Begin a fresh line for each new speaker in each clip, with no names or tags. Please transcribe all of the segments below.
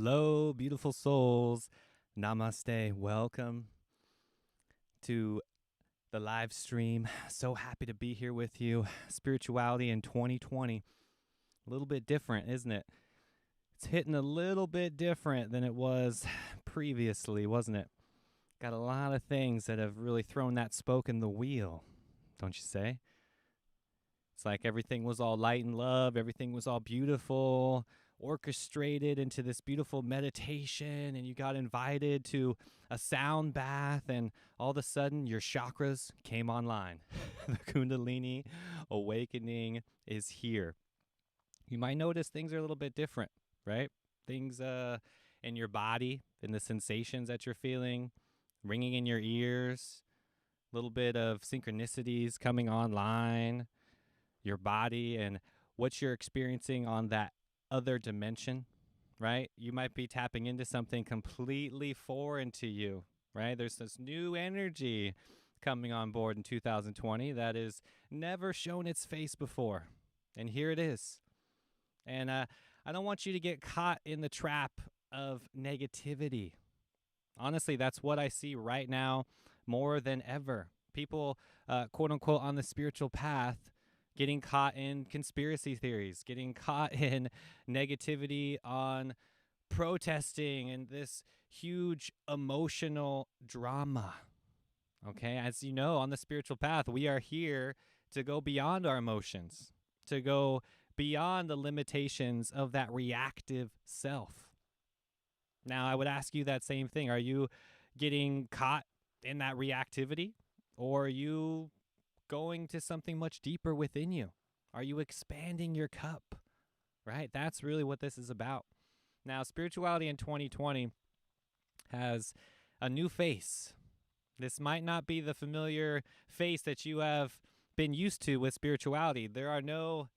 Hello, beautiful souls. Namaste. Welcome to the live stream. So happy to be here with you. Spirituality in 2020. A little bit different, isn't it? It's hitting a little bit different than it was previously, wasn't it? Got a lot of things that have really thrown that spoke in the wheel, don't you say? It's like everything was all light and love, everything was all beautiful, orchestrated into this beautiful meditation, and you got invited to a sound bath, and all of a sudden your chakras came online. The Kundalini awakening is here. You might notice things are a little bit different, right? Things in your body, in the sensations that you're feeling, ringing in your ears, a little bit of synchronicities coming online, your body and what you're experiencing on that other dimension, right? You might be tapping into something completely foreign to you, right? There's this new energy coming on board in 2020 that has never shown its face before. And here it is. And I don't want you to get caught in the trap of negativity. Honestly, that's what I see right now more than ever. People, quote unquote, on the spiritual path, getting caught in conspiracy theories, getting caught in negativity on protesting and this huge emotional drama. Okay, as you know, on the spiritual path, we are here to go beyond our emotions, to go beyond the limitations of that reactive self. Now, I would ask you that same thing. Are you getting caught in that reactivity, or are you going to something much deeper within you? Are you expanding your cup? Right? That's really what this is about. Now, spirituality in 2020 has a new face. This might not be the familiar face that you have been used to with spirituality. There are no,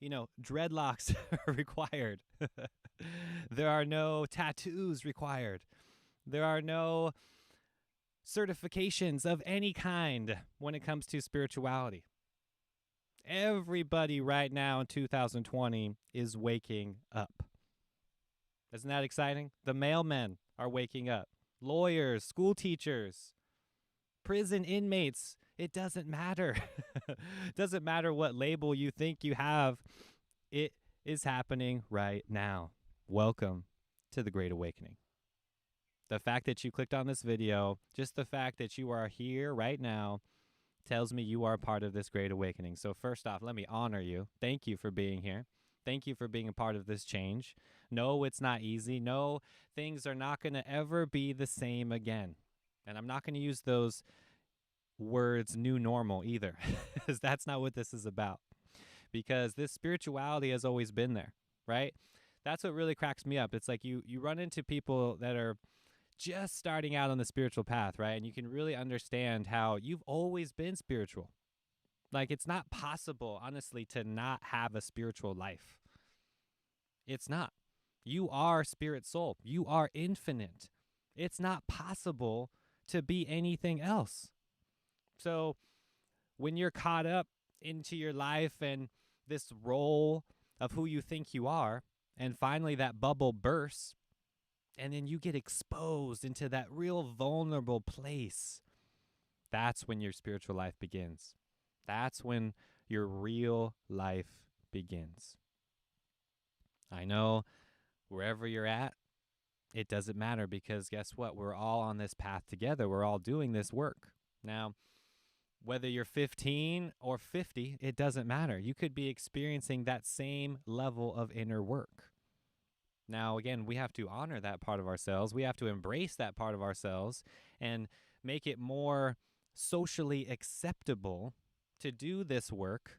dreadlocks required. There are no tattoos required. There are no certifications of any kind when it comes to spirituality. Everybody right now in 2020 is waking up. Isn't that exciting? The mailmen are waking up. Lawyers, school teachers, prison inmates. It doesn't matter. It doesn't matter what label you think you have. It is happening right now. Welcome to the Great Awakening. The fact that you clicked on this video, just the fact that you are here right now, tells me you are a part of this Great Awakening. So first off, let me honor you. Thank you for being here. Thank you for being a part of this change. No, it's not easy. No, things are not going to ever be the same again. And I'm not going to use those words new normal either, because that's not what this is about. Because this spirituality has always been there, right? That's what really cracks me up. It's like you run into people that are just starting out on the spiritual path, right? And you can really understand how you've always been spiritual. Like, it's not possible, honestly, to not have a spiritual life. It's not. You are spirit soul. You are infinite. It's not possible to be anything else. So when you're caught up into your life and this role of who you think you are, and finally that bubble bursts, and then you get exposed into that real vulnerable place, that's when your spiritual life begins. That's when your real life begins. I know wherever you're at, it doesn't matter, because guess what? We're all on this path together. We're all doing this work. Now, whether you're 15 or 50, it doesn't matter. You could be experiencing that same level of inner work. Now, again, we have to honor that part of ourselves. We have to embrace that part of ourselves and make it more socially acceptable to do this work.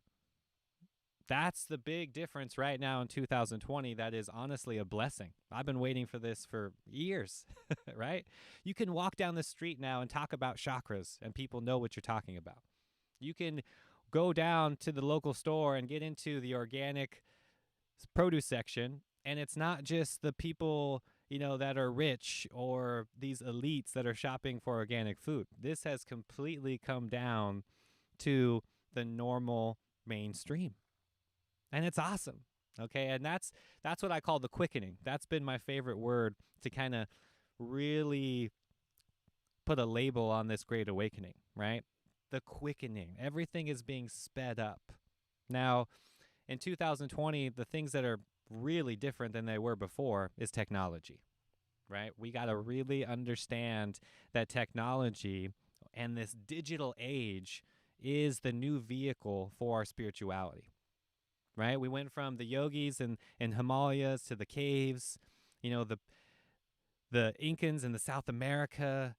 That's the big difference right now in 2020. That is honestly a blessing. I've been waiting for this for years, right? You can walk down the street now and talk about chakras, and people know what you're talking about. You can go down to the local store and get into the organic produce section, and it's not just the people, that are rich or these elites that are shopping for organic food. This has completely come down to the normal mainstream. And it's awesome. Okay, and that's what I call the quickening. That's been my favorite word to kind of really put a label on this great awakening, right? The quickening. Everything is being sped up. Now, in 2020, the things that are really different than they were before is technology, right? We got to really understand that technology and this digital age is the new vehicle for our spirituality, right? We went from the yogis and Himalayas to the caves, the Incans in the South America,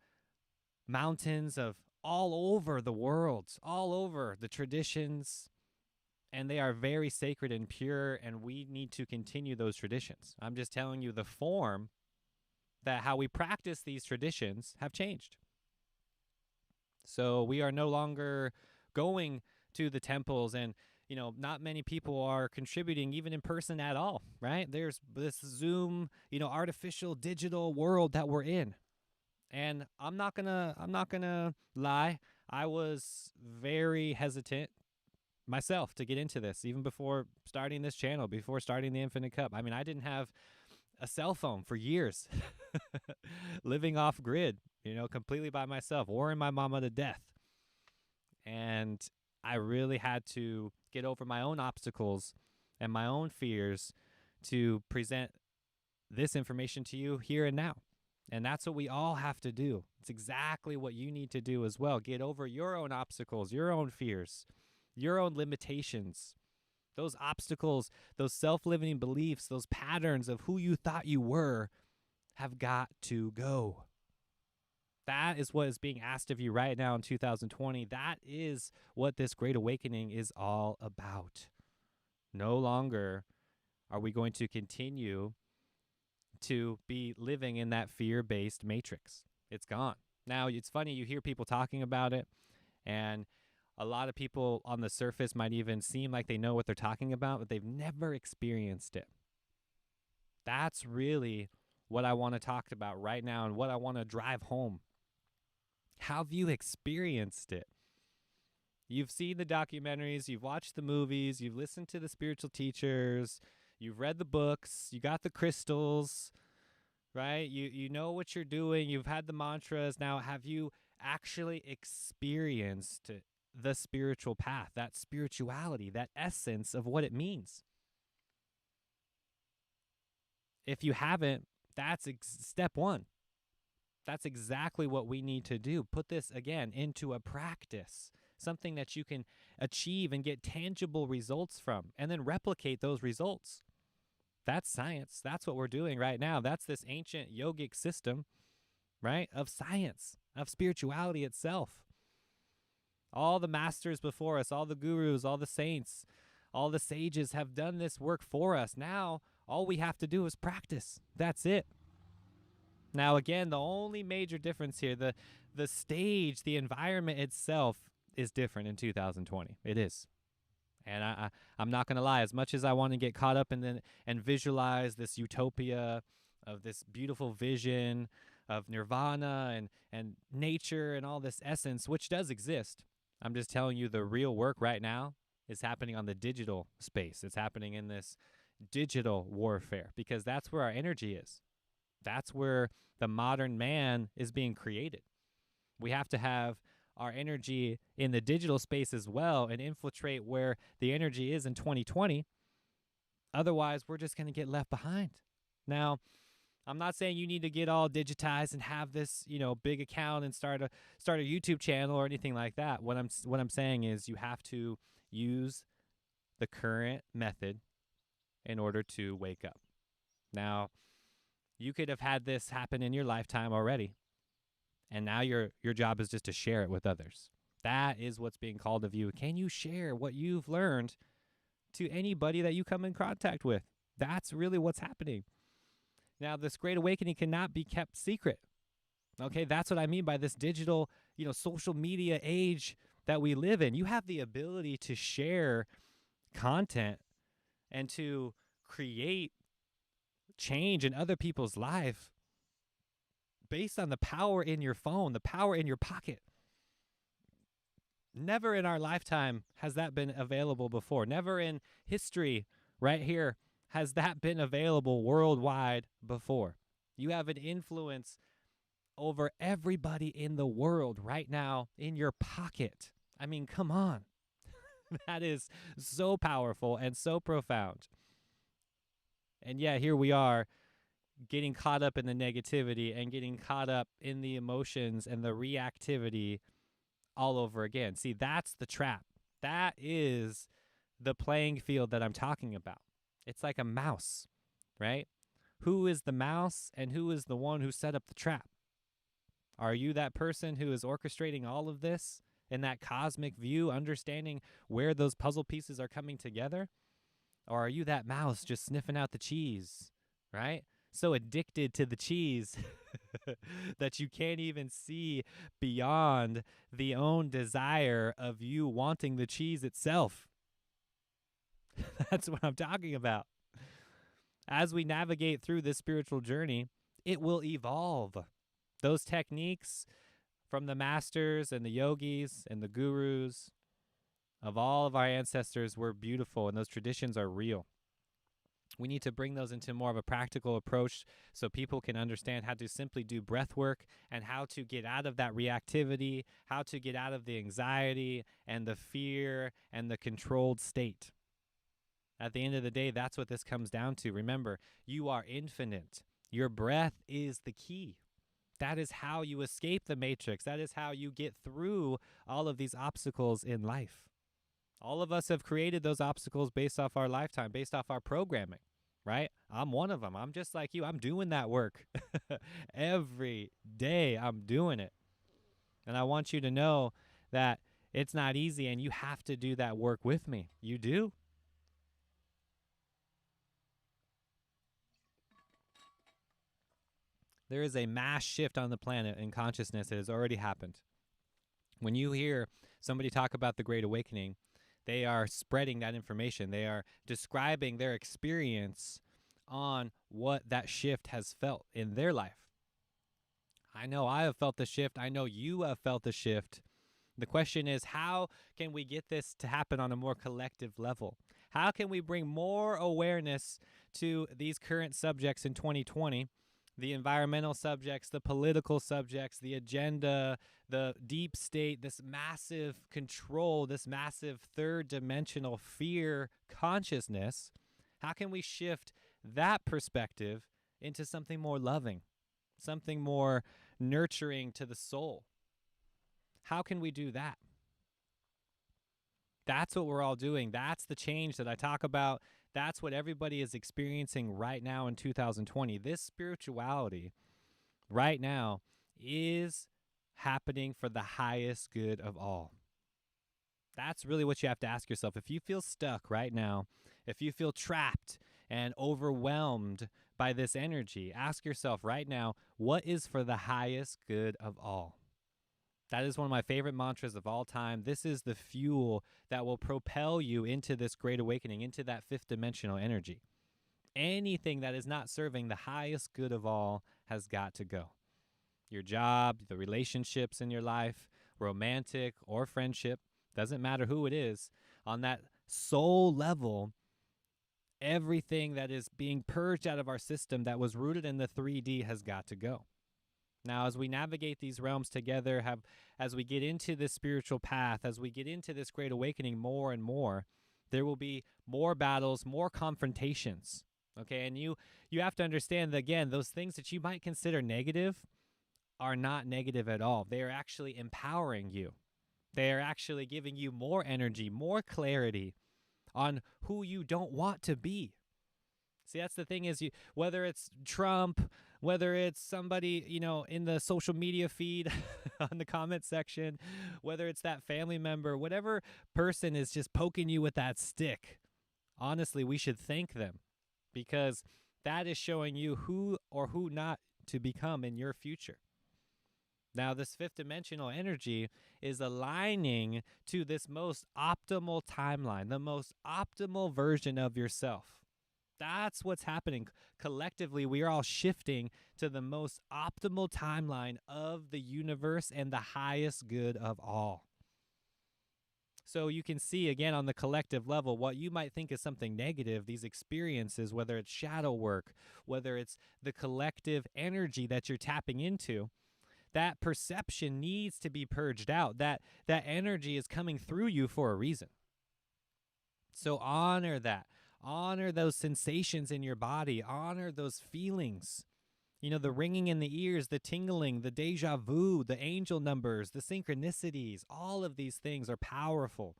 mountains of all over the world, all over the traditions, and they are very sacred and pure, and we need to continue those traditions. I'm just telling you the form that how we practice these traditions have changed. So we are no longer going to the temples, and not many people are contributing even in person at all, right? There's this Zoom, artificial digital world that we're in. And I'm not gonna lie, I was very hesitant myself to get into this, even before starting this channel, before starting the Infinite Cup. I mean, I didn't have a cell phone for years, living off grid, completely by myself, worrying my mama to death. And I really had to get over my own obstacles and my own fears to present this information to you here and now. And that's what we all have to do. It's exactly what you need to do as well. Get over your own obstacles, your own fears, your own limitations, those obstacles, those self-limiting beliefs, those patterns of who you thought you were have got to go. That is what is being asked of you right now in 2020. That is what this Great Awakening is all about. No longer are we going to continue to be living in that fear-based matrix. It's gone. Now, it's funny, you hear people talking about it, and a lot of people on the surface might even seem like they know what they're talking about, but they've never experienced it. That's really what I want to talk about right now and what I want to drive home. How have you experienced it? You've seen the documentaries, you've watched the movies, you've listened to the spiritual teachers, you've read the books, you got the crystals, right? You know what you're doing, you've had the mantras. Now, have you actually experienced the spiritual path, that spirituality, that essence of what it means? If you haven't, that's step one. That's exactly what we need to do. Put this, again, into a practice, something that you can achieve and get tangible results from, and then replicate those results. That's science. That's what we're doing right now. That's this ancient yogic system, right, of science, of spirituality itself. All the masters before us, all the gurus, all the saints, all the sages have done this work for us. Now, all we have to do is practice. That's it. Now, again, the only major difference here, the stage, the environment itself is different in 2020. It is. And I'm not going to lie, as much as I want to get caught up in and visualize this utopia of this beautiful vision of nirvana and nature and all this essence, which does exist, I'm just telling you the real work right now is happening on the digital space. It's happening in this digital warfare, because that's where our energy is. That's where the modern man is being created. We have to have our energy in the digital space as well and infiltrate where the energy is in 2020. Otherwise, we're just going to get left behind. Now, I'm not saying you need to get all digitized and have this, big account and start a YouTube channel or anything like that. What I'm saying is you have to use the current method in order to wake up. Now, you could have had this happen in your lifetime already, and now your job is just to share it with others. That is what's being called of you. Can you share what you've learned to anybody that you come in contact with? That's really what's happening. Now, this great awakening cannot be kept secret. Okay, that's what I mean by this digital, social media age that we live in. You have the ability to share content and to create change in other people's life based on the power in your phone, the power in your pocket. Never in our lifetime has that been available before. Never in history, right here has that been available worldwide before? You have an influence over everybody in the world right now in your pocket. I mean, come on. That is so powerful and so profound. And yeah, here we are getting caught up in the negativity and getting caught up in the emotions and the reactivity all over again. See, that's the trap. That is the playing field that I'm talking about. It's like a mouse, right? Who is the mouse and who is the one who set up the trap? Are you that person who is orchestrating all of this in that cosmic view, understanding where those puzzle pieces are coming together? Or are you that mouse just sniffing out the cheese, right? So addicted to the cheese that you can't even see beyond the own desire of you wanting the cheese itself. That's what I'm talking about. As we navigate through this spiritual journey, it will evolve. Those techniques from the masters and the yogis and the gurus of all of our ancestors were beautiful, and those traditions are real. We need to bring those into more of a practical approach so people can understand how to simply do breath work and how to get out of that reactivity, how to get out of the anxiety and the fear and the controlled state. At the end of the day, that's what this comes down to. Remember, you are infinite. Your breath is the key. That is how you escape the matrix. That is how you get through all of these obstacles in life. All of us have created those obstacles based off our lifetime, based off our programming, right? I'm one of them. I'm just like you. I'm doing that work. Every day I'm doing it. And I want you to know that it's not easy and you have to do that work with me. You do. There is a mass shift on the planet in consciousness that has already happened. When you hear somebody talk about the Great Awakening, they are spreading that information. They are describing their experience on what that shift has felt in their life. I know I have felt the shift. I know you have felt the shift. The question is, how can we get this to happen on a more collective level? How can we bring more awareness to these current subjects in 2020? The environmental subjects, the political subjects, the agenda, the deep state, this massive control, this massive third dimensional fear consciousness. How can we shift that perspective into something more loving, something more nurturing to the soul? How can we do that? That's what we're all doing. That's the change that I talk about. That's what everybody is experiencing right now in 2020. This spirituality right now is happening for the highest good of all. That's really what you have to ask yourself. If you feel stuck right now, if you feel trapped and overwhelmed by this energy, ask yourself right now, what is for the highest good of all? That is one of my favorite mantras of all time. This is the fuel that will propel you into this great awakening, into that fifth dimensional energy. Anything that is not serving the highest good of all has got to go. Your job, the relationships in your life, romantic or friendship, doesn't matter who it is. On that soul level, everything that is being purged out of our system that was rooted in the 3D has got to go. Now, as we navigate these realms together, as we get into this spiritual path, as we get into this great awakening more and more, there will be more battles, more confrontations. Okay, and you have to understand that, again, those things that you might consider negative are not negative at all. They are actually empowering you. They are actually giving you more energy, more clarity on who you don't want to be. See, that's the thing is, whether it's Trump, whether it's somebody, in the social media feed on the comment section, whether it's that family member, whatever person is just poking you with that stick, honestly, we should thank them, because that is showing you who or who not to become in your future. Now, this fifth dimensional energy is aligning to this most optimal timeline, the most optimal version of yourself. That's what's happening. Collectively, we are all shifting to the most optimal timeline of the universe and the highest good of all. So you can see, again, on the collective level, what you might think is something negative, these experiences, whether it's shadow work, whether it's the collective energy that you're tapping into, that perception needs to be purged out. That energy is coming through you for a reason. So honor that. Honor those sensations in your body. Honor those feelings. The ringing in the ears, the tingling, the deja vu, the angel numbers, the synchronicities, all of these things are powerful,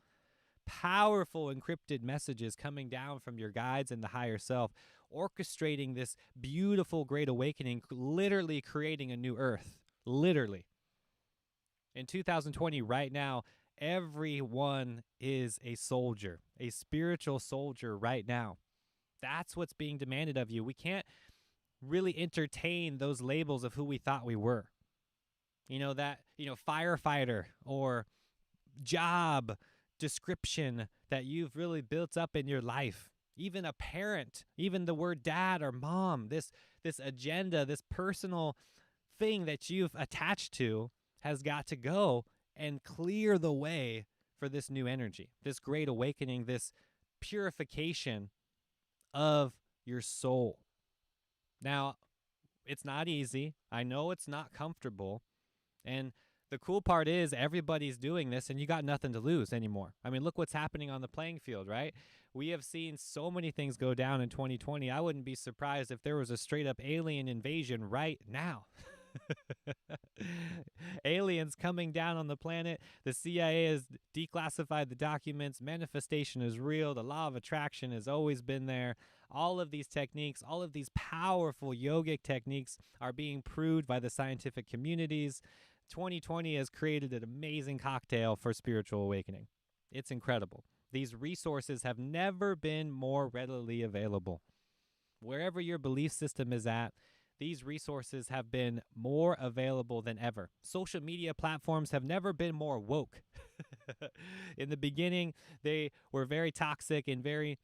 powerful encrypted messages coming down from your guides and the higher self, orchestrating this beautiful great awakening, literally creating a new earth, literally. In 2020, right now, everyone is a soldier, a spiritual soldier right now. That's what's being demanded of you. We can't really entertain those labels of who we thought we were. Firefighter or job description that you've really built up in your life. Even a parent, even the word dad or mom, this agenda, this personal thing that you've attached to has got to go and clear the way for this new energy, this great awakening, this purification of your soul. Now, it's not easy. I know it's not comfortable. And the cool part is everybody's doing this and you got nothing to lose anymore. I mean, look what's happening on the playing field, right? We have seen so many things go down in 2020. I wouldn't be surprised if there was a straight up alien invasion right now. Aliens coming down on the planet. The CIA has declassified the documents. Manifestation is real. The law of attraction has always been there. All of these techniques, all of these powerful yogic techniques are being proved by the scientific communities. 2020 has created an amazing cocktail for spiritual awakening. It's incredible. These resources have never been more readily available. Wherever your belief system is at, these resources have been more available than ever. Social media platforms have never been more woke. In the beginning, they were very toxic and very,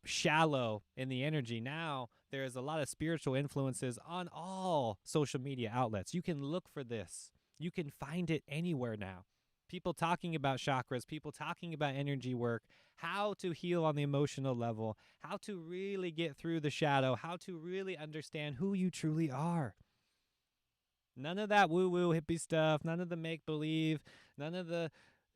shallow in the energy. Now, there is a lot of spiritual influences on all social media outlets. You can look for this. You can find it anywhere now. People talking about chakras, people talking about energy work, how to heal on the emotional level, how to really get through the shadow, how to really understand who you truly are. None of that woo-woo hippie stuff, none of the make-believe, none of the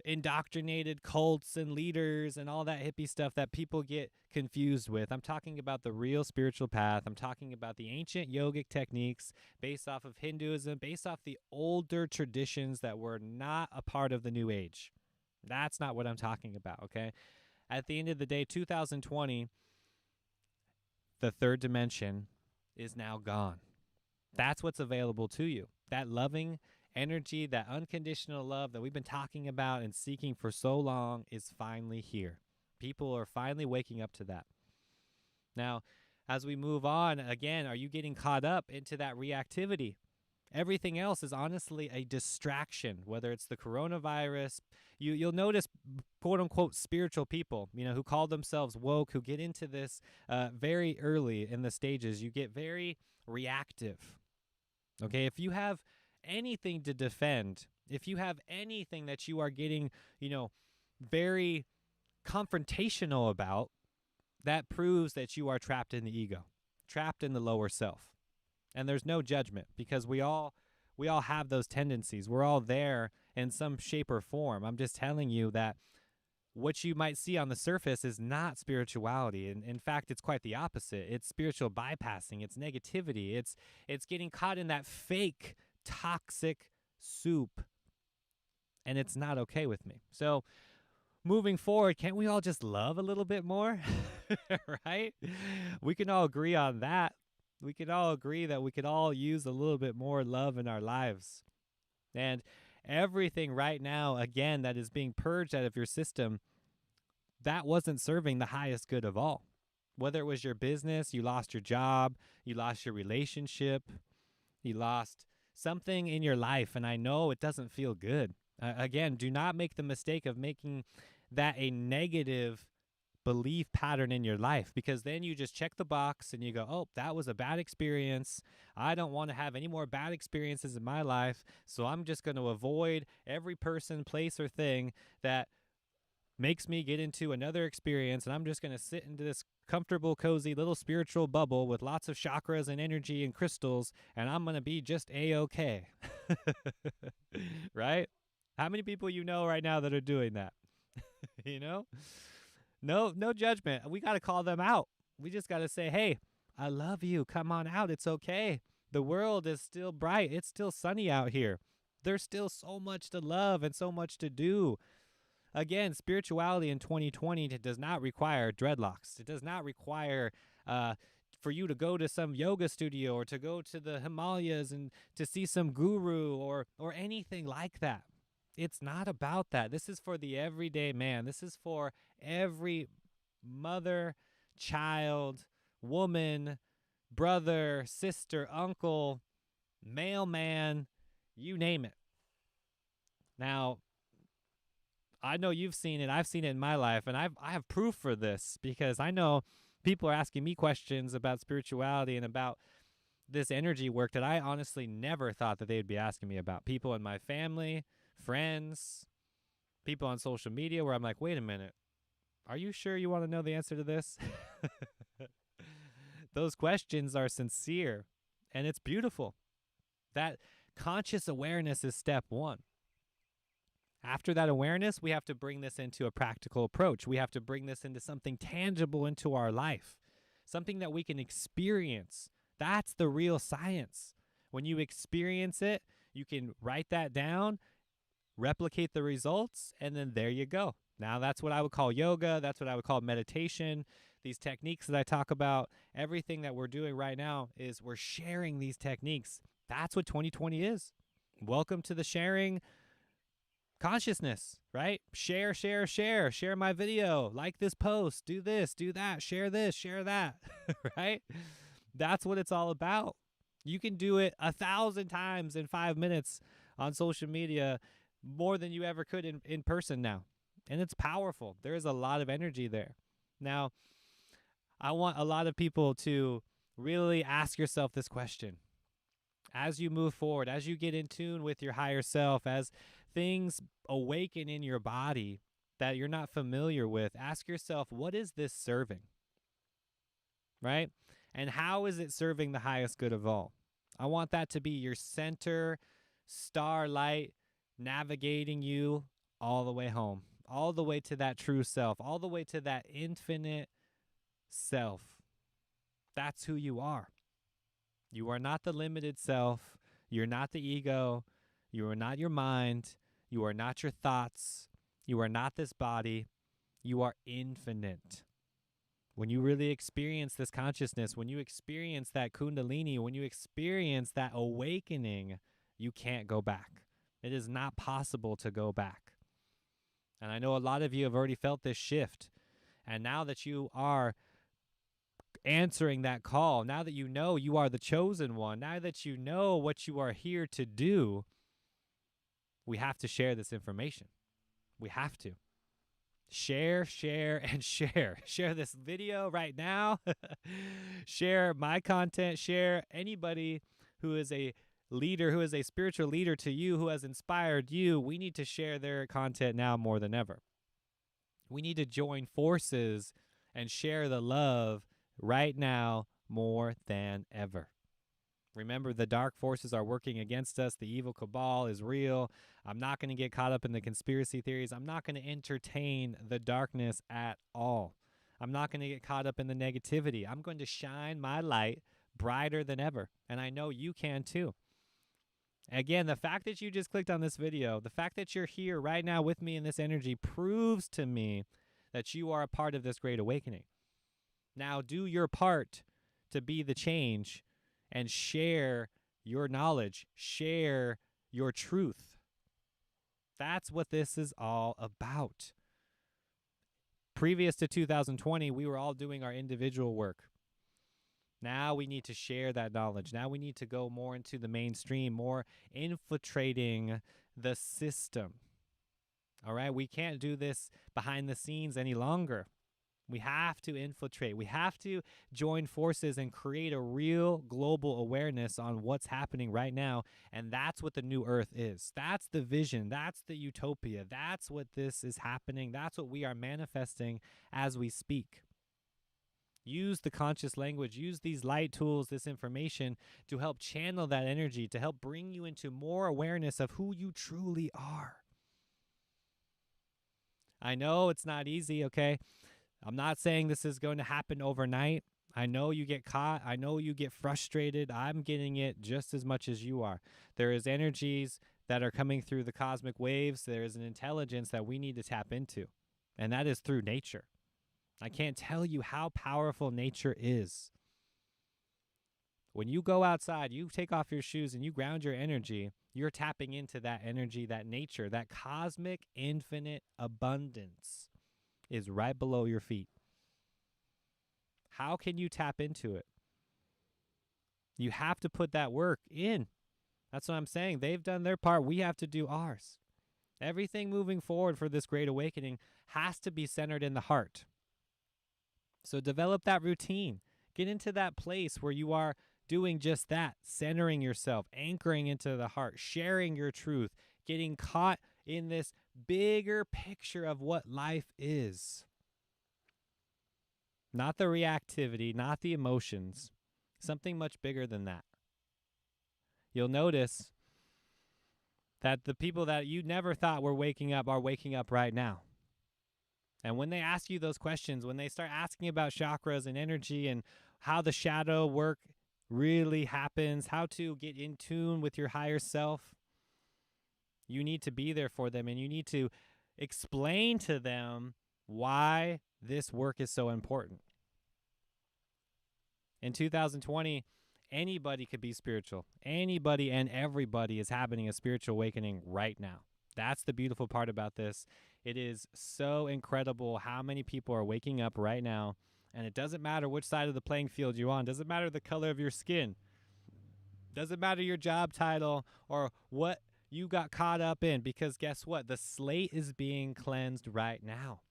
indoctrinated cults and leaders and all that hippie stuff that people get confused with. I'm talking about the real spiritual path. I'm talking about the ancient yogic techniques based off of Hinduism, based off the older traditions that were not a part of the New Age. That's not what I'm talking about, okay? At the end of the day, 2020, the third dimension is now gone. That's what's available to you. That loving energy, that unconditional love that we've been talking about and seeking for so long is finally here. People are finally waking up to that. Now, as we move on, again, are you getting caught up into that reactivity? Everything else is honestly a distraction, whether it's the coronavirus. You'll notice, quote unquote, spiritual people, who call themselves woke, who get into this very early in the stages. You get very reactive. Okay, if you have anything to defend, if you have anything that you are getting, very confrontational about, that proves that you are trapped in the ego, trapped in the lower self. And there's no judgment because we all have those tendencies. We're all there in some shape or form. I'm just telling you that what you might see on the surface is not spirituality. And in fact, it's quite the opposite. It's spiritual bypassing. It's negativity. It's getting caught in that fake toxic soup. And it's not okay with me. So moving forward, can't we all just love a little bit more? Right? We can all agree on that. We can all agree that we could all use a little bit more love in our lives. And everything right now, again, that is being purged out of your system, that wasn't serving the highest good of all. Whether it was your business, you lost your job, you lost your relationship, you lost something in your life, and I know it doesn't feel good. Again, do not make the mistake of making that a negative belief pattern in your life, because then you just check the box and you go, oh, that was a bad experience. I don't want to have any more bad experiences in my life, so I'm just going to avoid every person, place, or thing that makes me get into another experience, and I'm just going to sit into this comfortable, cozy little spiritual bubble with lots of chakras and energy and crystals, and I'm going to be just A-okay. Right? How many people you know right now that are doing that? You know? No judgment. We got to call them out. We just got to say, hey, I love you. Come on out. It's okay. The world is still bright. It's still sunny out here. There's still so much to love and so much to do. Again, spirituality in 2020 does not require dreadlocks. It does not require for you to go to some yoga studio or to go to the Himalayas and to see some guru or anything like that. It's not about that. This is for the everyday man. This is for every mother, child, woman, brother, sister, uncle, mailman, you name it. Now, I know you've seen it. I've seen it in my life, and I have proof for this because I know people are asking me questions about spirituality and about this energy work that I honestly never thought that they would be asking me about. People in my family, friends, people on social media where I'm like, wait a minute, are you sure you want to know the answer to this? Those questions are sincere, and it's beautiful. That conscious awareness is step one. After that awareness, we have to bring this into a practical approach. We have to bring this into something tangible into our life, something that we can experience. That's the real science. When you experience it, you can write that down, replicate the results, and then there you go. Now that's what I would call yoga. That's what I would call meditation. These techniques that I talk about, everything that we're doing right now is we're sharing these techniques. That's what 2020 is. Welcome to the sharing consciousness, right? Share my video, like this post, do this, do that, share this, share that, right? That's what it's all about. You can do it 1,000 times in 5 minutes on social media, more than you ever could in person now. And it's powerful. There is a lot of energy there. Now, I want a lot of people to really ask yourself this question. As you move forward, as you get in tune with your higher self, as things awaken in your body that you're not familiar with, ask yourself, what is this serving? Right? And how is it serving the highest good of all? I want that to be your center, starlight, navigating you all the way home, all the way to that true self, all the way to that infinite self. That's who you are. You are not the limited self. You're not the ego. You are not your mind. You are not your thoughts. You are not this body. You are infinite. When you really experience this consciousness, when you experience that kundalini, when you experience that awakening, you can't go back. It is not possible to go back. And I know a lot of you have already felt this shift. And now that you are answering that call, now that you know you are the chosen one, now that you know what you are here to do, we have to share this information. We have to. Share, and share. Share this video right now. Share my content. Share anybody who is a leader, who is a spiritual leader to you, who has inspired you. We need to share their content now more than ever. We need to join forces and share the love right now more than ever. Remember, the dark forces are working against us. The evil cabal is real. I'm not going to get caught up in the conspiracy theories. I'm not going to entertain the darkness at all. I'm not going to get caught up in the negativity. I'm going to shine my light brighter than ever. And I know you can too. Again, the fact that you just clicked on this video, the fact that you're here right now with me in this energy proves to me that you are a part of this great awakening. Now do your part to be the change and share your knowledge, share your truth. That's what this is all about. Previous to 2020, we were all doing our individual work. Now we need to share that knowledge. Now we need to go more into the mainstream, more infiltrating the system. All right, we can't do this behind the scenes any longer. We have to infiltrate. We have to join forces and create a real global awareness on what's happening right now. And that's what the new earth is. That's the vision. That's the utopia. That's what this is happening. That's what we are manifesting as we speak. Use the conscious language, use these light tools, this information to help channel that energy, to help bring you into more awareness of who you truly are. I know it's not easy, okay? I'm not saying this is going to happen overnight. I know you get caught. I know you get frustrated. I'm getting it just as much as you are. There is energies that are coming through the cosmic waves. There is an intelligence that we need to tap into, and that is through nature. I can't tell you how powerful nature is. When you go outside, you take off your shoes and you ground your energy, you're tapping into that energy, that nature, that cosmic infinite abundance is right below your feet. How can you tap into it? You have to put that work in. That's what I'm saying. They've done their part. We have to do ours. Everything moving forward for this great awakening has to be centered in the heart. So develop that routine. Get into that place where you are doing just that, centering yourself, anchoring into the heart, sharing your truth, getting caught in this bigger picture of what life is. Not the reactivity, not the emotions, something much bigger than that. You'll notice that the people that you never thought were waking up are waking up right now. And when they ask you those questions, when they start asking about chakras and energy and how the shadow work really happens, how to get in tune with your higher self, you need to be there for them and you need to explain to them why this work is so important. In 2020, anybody could be spiritual. Anybody and everybody is having a spiritual awakening right now. That's the beautiful part about this. It is so incredible how many people are waking up right now, and it doesn't matter which side of the playing field you're on. It doesn't matter the color of your skin. It doesn't matter your job title or what you got caught up in, because guess what? The slate is being cleansed right now.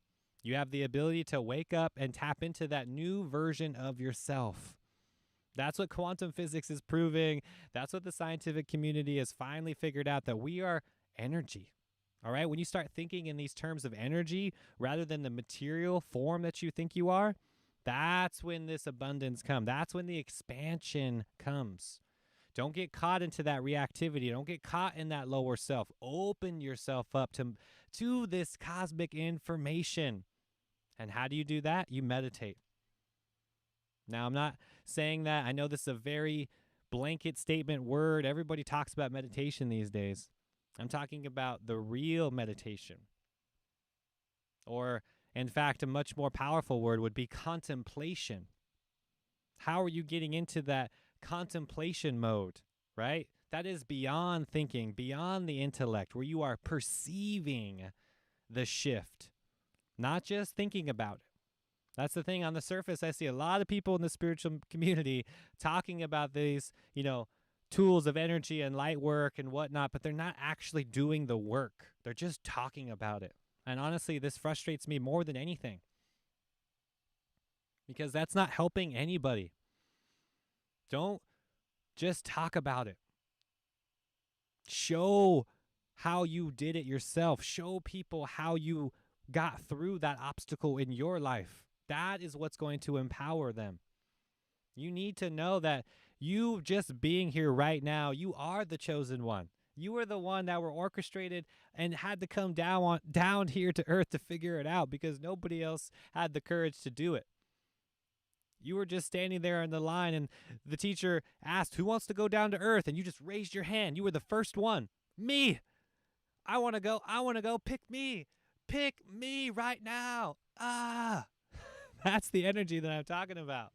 You have the ability to wake up and tap into that new version of yourself. That's what quantum physics is proving. That's what the scientific community has finally figured out, that we are energy. All right? When you start thinking in these terms of energy rather than the material form that you think you are, that's when this abundance comes. That's when the expansion comes. Don't get caught into that reactivity. Don't get caught in that lower self. Open yourself up to this cosmic information. And how do you do that? You meditate. Now, I'm not saying that. I know this is a very blanket statement word. Everybody talks about meditation these days. I'm talking about the real meditation. Or, in fact, a much more powerful word would be contemplation. How are you getting into that contemplation mode, right? That is beyond thinking, beyond the intellect, where you are perceiving the shift, not just thinking about it. That's the thing. On the surface, I see a lot of people in the spiritual community talking about these, tools of energy and light work and whatnot, but they're not actually doing the work. They're just talking about it. And honestly, this frustrates me more than anything, because that's not helping anybody. Don't just talk about it. Show how you did it yourself. Show people how you got through that obstacle in your life. That is what's going to empower them. You need to know that you just being here right now, you are the chosen one. You were the one that were orchestrated and had to come down here to earth to figure it out, because nobody else had the courage to do it. You were just standing there in the line and the teacher asked, who wants to go down to earth? And you just raised your hand. You were the first one. Me. I want to go. Pick me. Pick me right now. That's the energy that I'm talking about.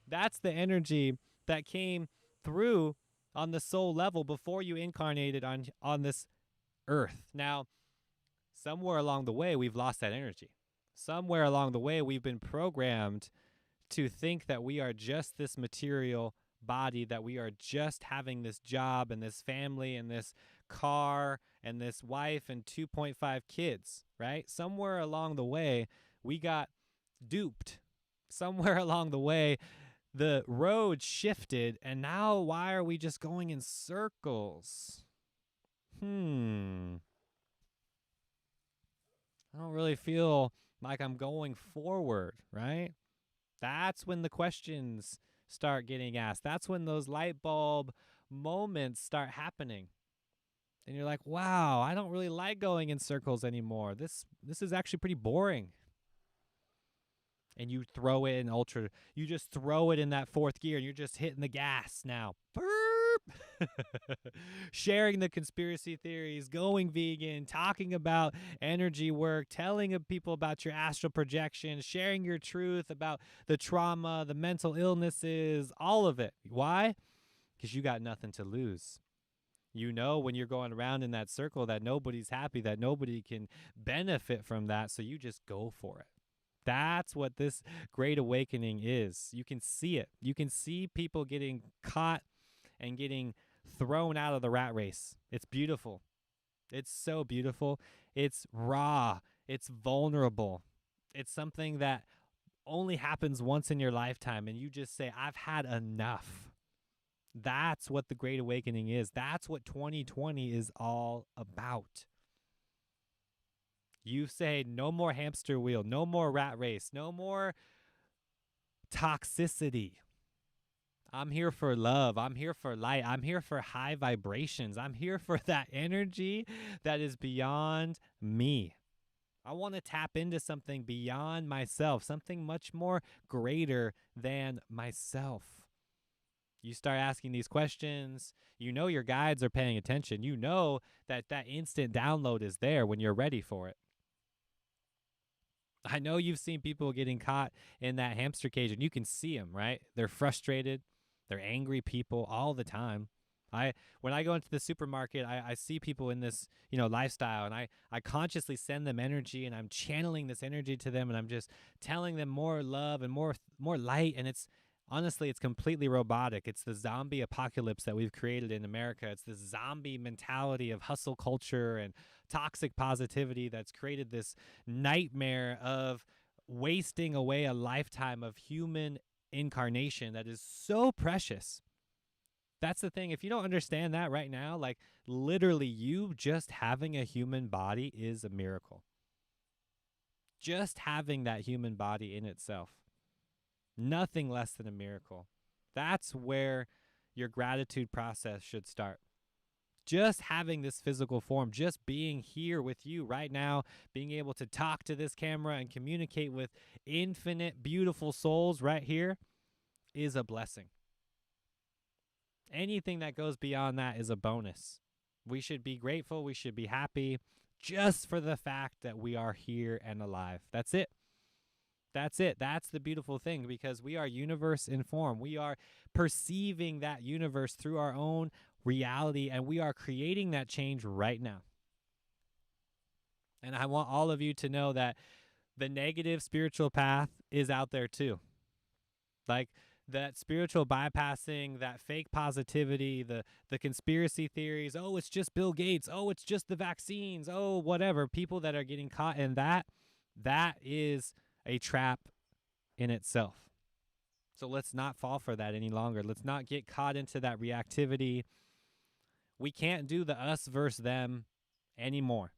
That's the energy that came through on the soul level before you incarnated on this earth. Now, somewhere along the way, we've lost that energy. Somewhere along the way, we've been programmed to think that we are just this material body, that we are just having this job and this family and this car and this wife and 2.5 kids, right? Somewhere along the way, We got duped somewhere along the way. The road shifted, and now why are we just going in circles? I don't really feel like I'm going forward, right? That's when the questions start getting asked. That's when those light bulb moments start happening. And you're like, wow, I don't really like going in circles anymore. This is actually pretty boring. And you throw it in you just throw it in that fourth gear and you're just hitting the gas now. Burp! Sharing the conspiracy theories, going vegan, talking about energy work, telling people about your astral projection, sharing your truth about the trauma, the mental illnesses, all of it. Why? Because you got nothing to lose. You know, when you're going around in that circle, that nobody's happy, that nobody can benefit from that, so you just go for it. That's what this great awakening is. You can see it. You can see people getting caught and getting thrown out of the rat race. It's beautiful. It's so beautiful. It's raw. It's vulnerable. It's something that only happens once in your lifetime, and you just say, I've had enough. That's what the Great Awakening is. That's what 2020 is all about. You say no more hamster wheel, no more rat race, no more toxicity. I'm here for love. I'm here for light. I'm here for high vibrations. I'm here for that energy that is beyond me. I want to tap into something beyond myself, something much more greater than myself. You start asking these questions. You know your guides are paying attention. You know that instant download is there when you're ready for it. I know you've seen people getting caught in that hamster cage, and you can see them, right? They're frustrated. They're angry people all the time. When I go into the supermarket, I see people in this, lifestyle, and I consciously send them energy, and I'm channeling this energy to them, and I'm just telling them more love and more light, and honestly, it's completely robotic. It's the zombie apocalypse that we've created in America. It's this zombie mentality of hustle culture and toxic positivity that's created this nightmare of wasting away a lifetime of human incarnation that is so precious. That's the thing. If you don't understand that right now, like literally you just having a human body is a miracle. Just having that human body in itself. Nothing less than a miracle. That's where your gratitude process should start. Just having this physical form, just being here with you right now, being able to talk to this camera and communicate with infinite, beautiful souls right here is a blessing. Anything that goes beyond that is a bonus. We should be grateful. We should be happy just for the fact that we are here and alive. That's it. That's it. That's the beautiful thing, because we are universe in form. We are perceiving that universe through our own reality, and we are creating that change right now. And I want all of you to know that the negative spiritual path is out there too. Like that spiritual bypassing, that fake positivity, the conspiracy theories, oh, it's just Bill Gates, oh, it's just the vaccines, oh, whatever. People that are getting caught in that is a trap in itself. So let's not fall for that any longer. Let's not get caught into that reactivity. We can't do the us versus them anymore.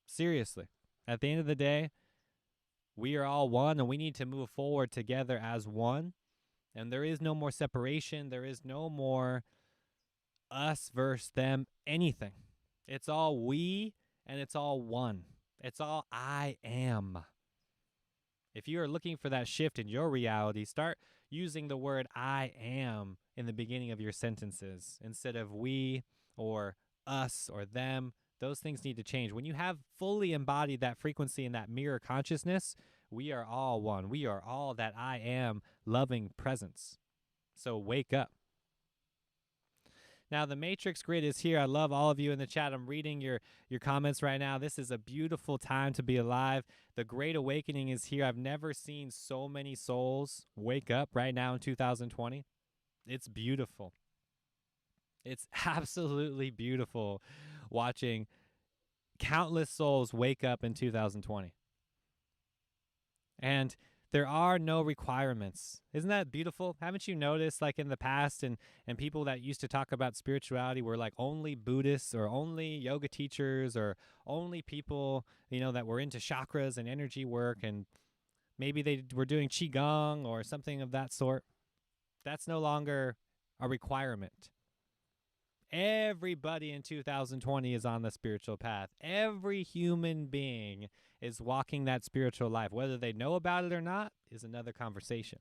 Seriously. At the end of the day, we are all one, and we need to move forward together as one. And there is no more separation. There is no more us versus them, anything. It's all we, and it's all one. It's all I am. If you are looking for that shift in your reality, start using the word I am in the beginning of your sentences instead of we or us or them. Those things need to change. When you have fully embodied that frequency and that mirror consciousness, we are all one. We are all that I am loving presence. So wake up. Now, the Matrix Grid is here. I love all of you in the chat. I'm reading your comments right now. This is a beautiful time to be alive. The Great Awakening is here. I've never seen so many souls wake up right now in 2020. It's beautiful. It's absolutely beautiful watching countless souls wake up in 2020. And there are no requirements. Isn't that beautiful? Haven't you noticed, like in the past, and people that used to talk about spirituality were like only Buddhists or only yoga teachers or only people, that were into chakras and energy work, and maybe they were doing qigong or something of that sort. That's no longer a requirement. Everybody in 2020 is on the spiritual path. Every human being is walking that spiritual life. Whether they know about it or not is another conversation.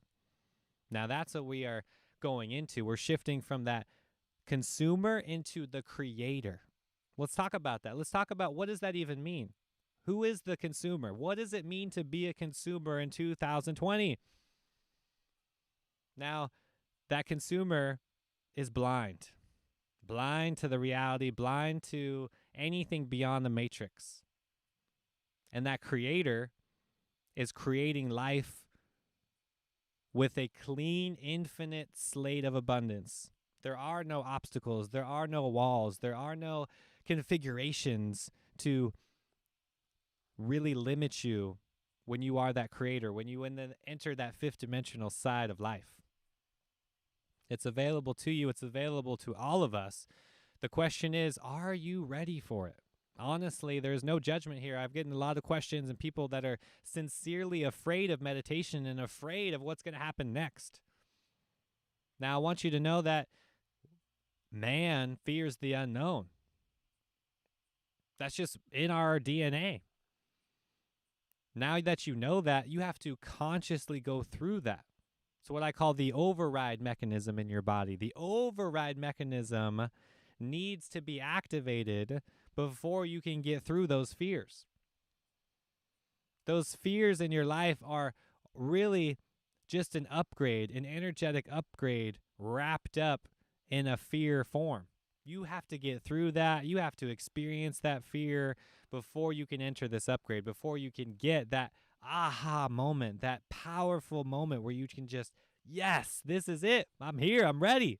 Now, that's what we are going into. We're shifting from that consumer into the creator. Let's talk about that. Let's talk about, what does that even mean? Who is the consumer? What does it mean to be a consumer in 2020? Now, that consumer is blind to the reality, blind to anything beyond the matrix. And that creator is creating life with a clean, infinite slate of abundance. There are no obstacles. There are no walls. There are no configurations to really limit you when you are that creator, when you enter that fifth dimensional side of life. It's available to you. It's available to all of us. The question is, are you ready for it? Honestly, there's no judgment here. I've gotten a lot of questions and people that are sincerely afraid of meditation and afraid of what's going to happen next. Now, I want you to know that man fears the unknown. That's just in our DNA. Now that you know that, you have to consciously go through that. It's what I call the override mechanism in your body. The override mechanism needs to be activated before you can get through those fears. Those fears in your life are really just an upgrade, an energetic upgrade wrapped up in a fear form. You have to get through that. You have to experience that fear before you can enter this upgrade, before you can get that aha moment, that powerful moment where you can just, yes, this is it. I'm here. I'm ready.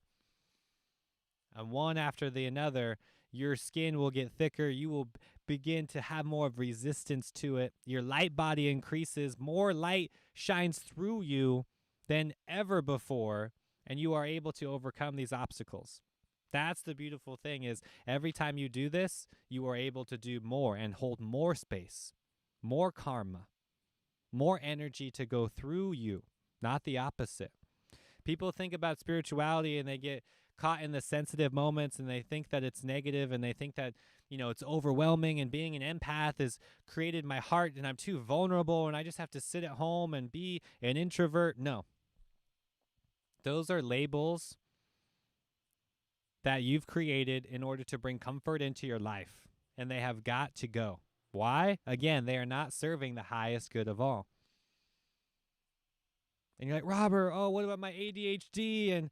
And one after the another, your skin will get thicker. You will begin to have more of resistance to it. Your light body increases. More light shines through you than ever before, and you are able to overcome these obstacles. That's the beautiful thing, is every time you do this, you are able to do more and hold more space, more karma, more energy to go through you, not the opposite. People think about spirituality and they get caught in the sensitive moments and they think that it's negative and they think that, it's overwhelming, and being an empath has created my heart and I'm too vulnerable and I just have to sit at home and be an introvert. No. Those are labels that you've created in order to bring comfort into your life, and they have got to go. Why? Again, they are not serving the highest good of all. And you're like, Robert, what about my ADHD? And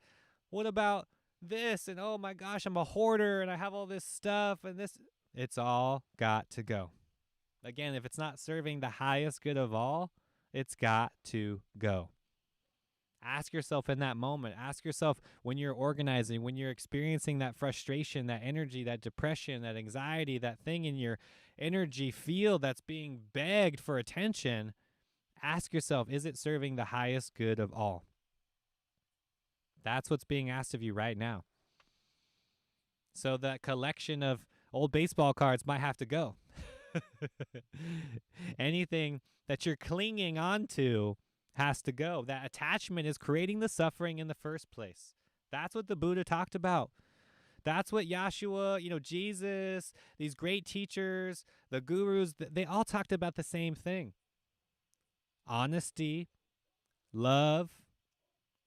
what about this? And oh my gosh, I'm a hoarder and I have all this stuff and this. It's all got to go. Again, if it's not serving the highest good of all, it's got to go. Ask yourself in that moment. Ask yourself when you're organizing, when you're experiencing that frustration, that energy, that depression, that anxiety, that thing in your energy field that's being begged for attention. Ask yourself, is it serving the highest good of all? That's what's being asked of you right now. So that collection of old baseball cards might have to go. Anything that you're clinging onto has to go. That attachment is creating the suffering in the first place. That's what the Buddha talked about. That's what Yeshua, Jesus, these great teachers, the gurus, they all talked about the same thing. Honesty, love,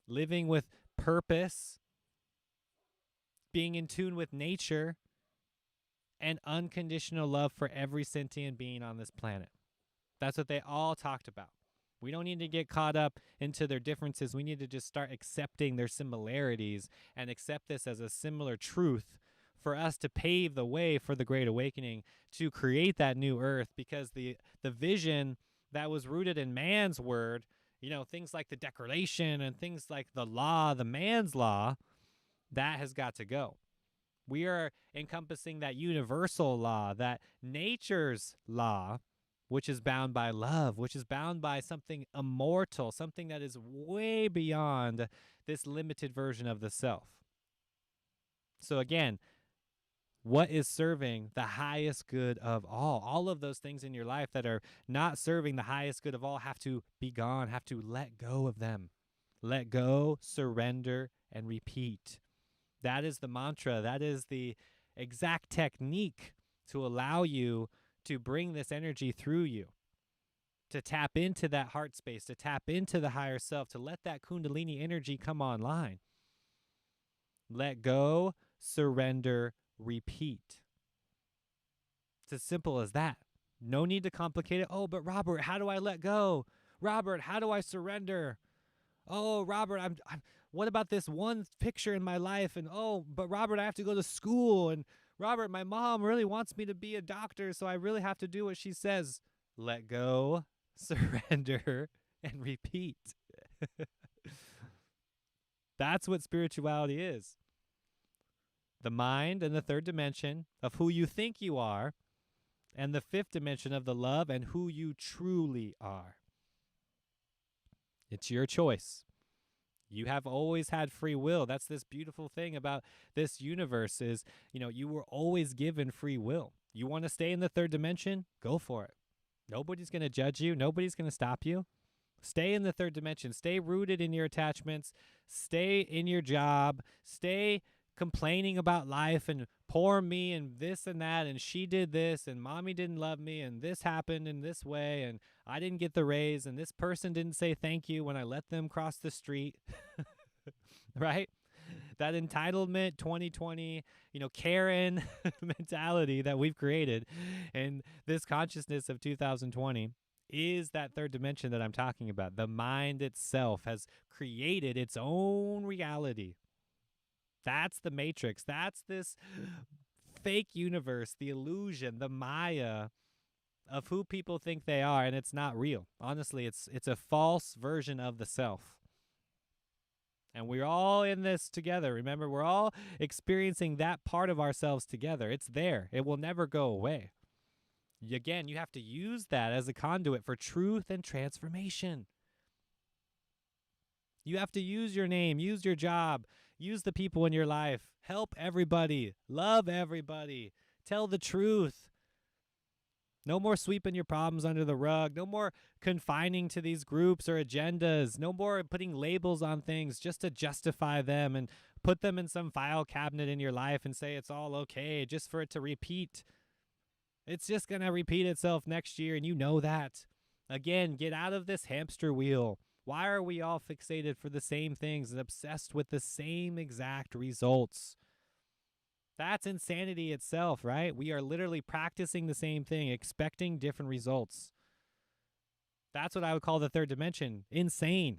living with purpose, being in tune with nature, and unconditional love for every sentient being on this planet. That's what they all talked about. We don't need to get caught up into their differences. We need to just start accepting their similarities and accept this as a similar truth for us to pave the way for the Great Awakening, to create that new earth, because the vision that was rooted in man's word, things like the Declaration and things like the law, the man's law, that has got to go. We are encompassing that universal law, that nature's law, which is bound by love, which is bound by something immortal, something that is way beyond this limited version of the self. So again, what is serving the highest good of all? All of those things in your life that are not serving the highest good of all have to be gone, have to let go of them. Let go, surrender, and repeat. That is the mantra. That is the exact technique to allow you to bring this energy through you, to tap into that heart space, to tap into the higher self, to let that Kundalini energy come online. Let go, surrender, repeat. It's as simple as that. No need to complicate it. Oh, but Robert, how do I let go? Robert, how do I surrender? Oh, Robert, I'm what about this one picture in my life? And oh, but Robert, I have to go to school. And Robert, my mom really wants me to be a doctor, so I really have to do what she says. Let go, surrender, and repeat. That's what spirituality is. The mind and the third dimension of who you think you are, and the fifth dimension of the love and who you truly are. It's your choice. You have always had free will. That's this beautiful thing about this universe is, you were always given free will. You want to stay in the third dimension? Go for it. Nobody's going to judge you. Nobody's going to stop you. Stay in the third dimension. Stay rooted in your attachments. Stay in your job. Stay complaining about life and poor me and this and that and she did this and mommy didn't love me and this happened in this way and I didn't get the raise and this person didn't say thank you when I let them cross the street. Right? That entitlement 2020, Karen mentality that we've created and this consciousness of 2020 is that third dimension that I'm talking about. The mind itself has created its own reality. That's the matrix. That's this fake universe, the illusion, the Maya of who people think they are, and it's not real. Honestly, it's a false version of the self. And we're all in this together. Remember, we're all experiencing that part of ourselves together. It's there. It will never go away. Again, you have to use that as a conduit for truth and transformation. You have to use your name, use your job, use the people in your life, help everybody, love everybody, tell the truth. No more sweeping your problems under the rug. No more confining to these groups or agendas. No more putting labels on things just to justify them and put them in some file cabinet in your life and say it's all okay just for it to repeat. It's just going to repeat itself next year, and you know that. Again, get out of this hamster wheel. Why are we all fixated for the same things and obsessed with the same exact results? That's insanity itself, right? We are literally practicing the same thing, expecting different results. That's what I would call the third dimension. Insane.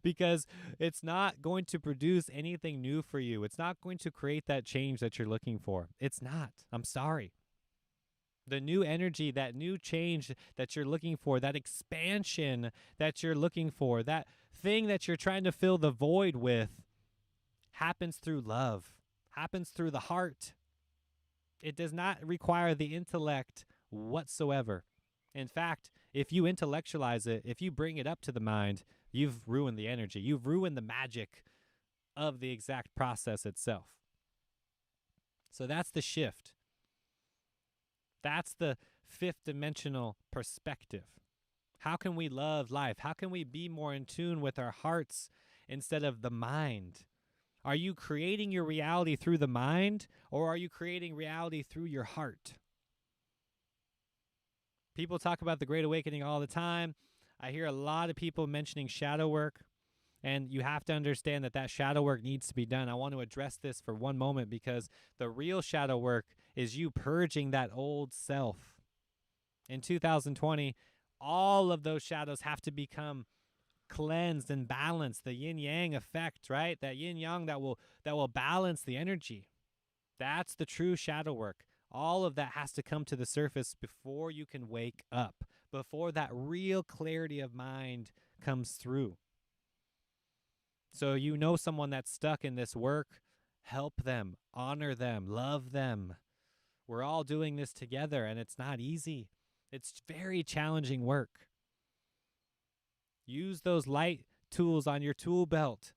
Because it's not going to produce anything new for you. It's not going to create that change that you're looking for. It's not. I'm sorry. The new energy, that new change that you're looking for, that expansion that you're looking for, that thing that you're trying to fill the void with, happens through love, happens through the heart. It does not require the intellect whatsoever. In fact, if you intellectualize it, if you bring it up to the mind, you've ruined the energy. You've ruined the magic of the exact process itself. So that's the shift. That's the fifth dimensional perspective. How can we love life? How can we be more in tune with our hearts instead of the mind? Are you creating your reality through the mind, or are you creating reality through your heart? People talk about the Great Awakening all the time. I hear a lot of people mentioning shadow work, and you have to understand that shadow work needs to be done. I want to address this for one moment because the real shadow work is you purging that old self. In 2020, all of those shadows have to become cleansed and balanced. The yin-yang effect, right? That yin-yang that will balance the energy. That's the true shadow work. All of that has to come to the surface before you can wake up, before that real clarity of mind comes through. So someone that's stuck in this work, help them, honor them, love them. We're all doing this together, and it's not easy. It's very challenging work. Use those light tools on your tool belt.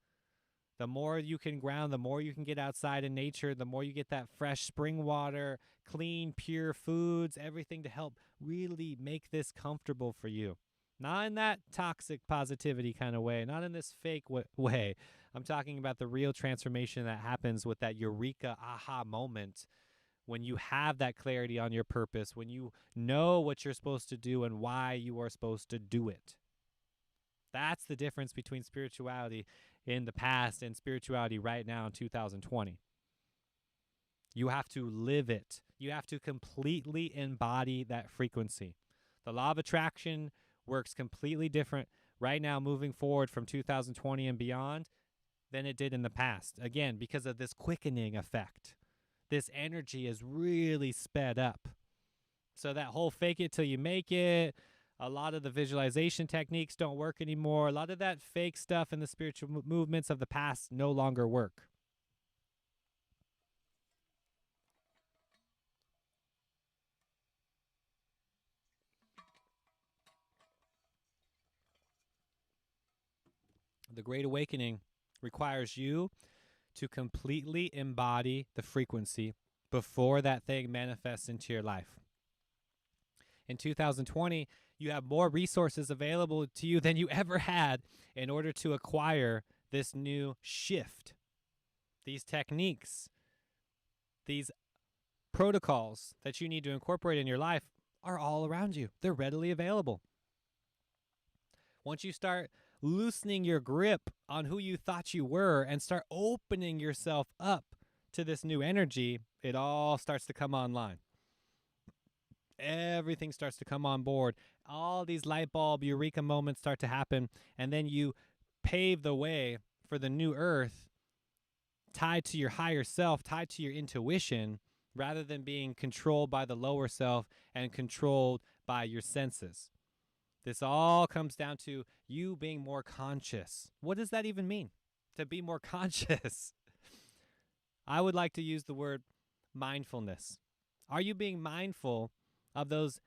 The more you can ground, the more you can get outside in nature, the more you get that fresh spring water, clean, pure foods, everything to help really make this comfortable for you. Not in that toxic positivity kind of way, not in this fake way. I'm talking about the real transformation that happens with that eureka aha moment when you have that clarity on your purpose, when you know what you're supposed to do and why you are supposed to do it. That's the difference between spirituality in the past and spirituality right now in 2020. You have to live it. You have to completely embody that frequency. The law of attraction works completely different right now moving forward from 2020 and beyond than it did in the past. Again, because of this quickening effect. This energy is really sped up. So that whole fake it till you make it, a lot of the visualization techniques don't work anymore. A lot of that fake stuff in the spiritual movements of the past no longer work. The Great Awakening requires you to completely embody the frequency before that thing manifests into your life. In 2020, you have more resources available to you than you ever had in order to acquire this new shift. These techniques, these protocols that you need to incorporate in your life are all around you. They're readily available. Once you start loosening your grip on who you thought you were and start opening yourself up to this new energy, it all starts to come online. Everything starts to come on board. All these light bulb eureka moments start to happen, and then you pave the way for the new earth tied to your higher self, tied to your intuition, rather than being controlled by the lower self and controlled by your senses. This all comes down to you being more conscious. What does that even mean? To be more conscious? I would like to use the word mindfulness. Are you being mindful of those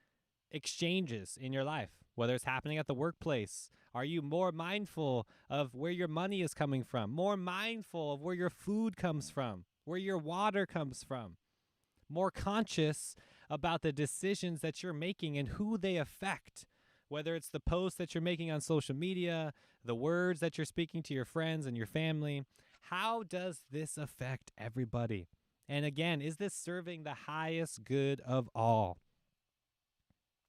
exchanges in your life, whether it's happening at the workplace? Are you more mindful of where your money is coming from? More mindful of where your food comes from, where your water comes from? More conscious about the decisions that you're making and who they affect, whether it's the posts that you're making on social media, the words that you're speaking to your friends and your family. How does this affect everybody? And again, is this serving the highest good of all?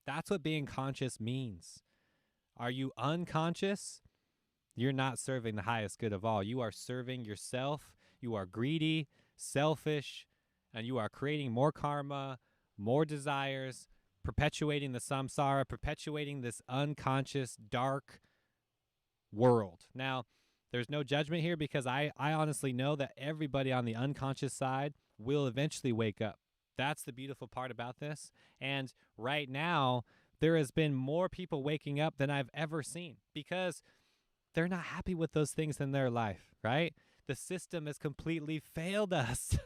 That's what being conscious means. Are you unconscious? You're not serving the highest good of all. You are serving yourself. You are greedy, selfish, and you are creating more karma, more desires, perpetuating the samsara, perpetuating this unconscious, dark world. Now, there's no judgment here because I honestly know that everybody on the unconscious side will eventually wake up. That's the beautiful part about this. And right now, there has been more people waking up than I've ever seen because they're not happy with those things in their life, right? The system has completely failed us.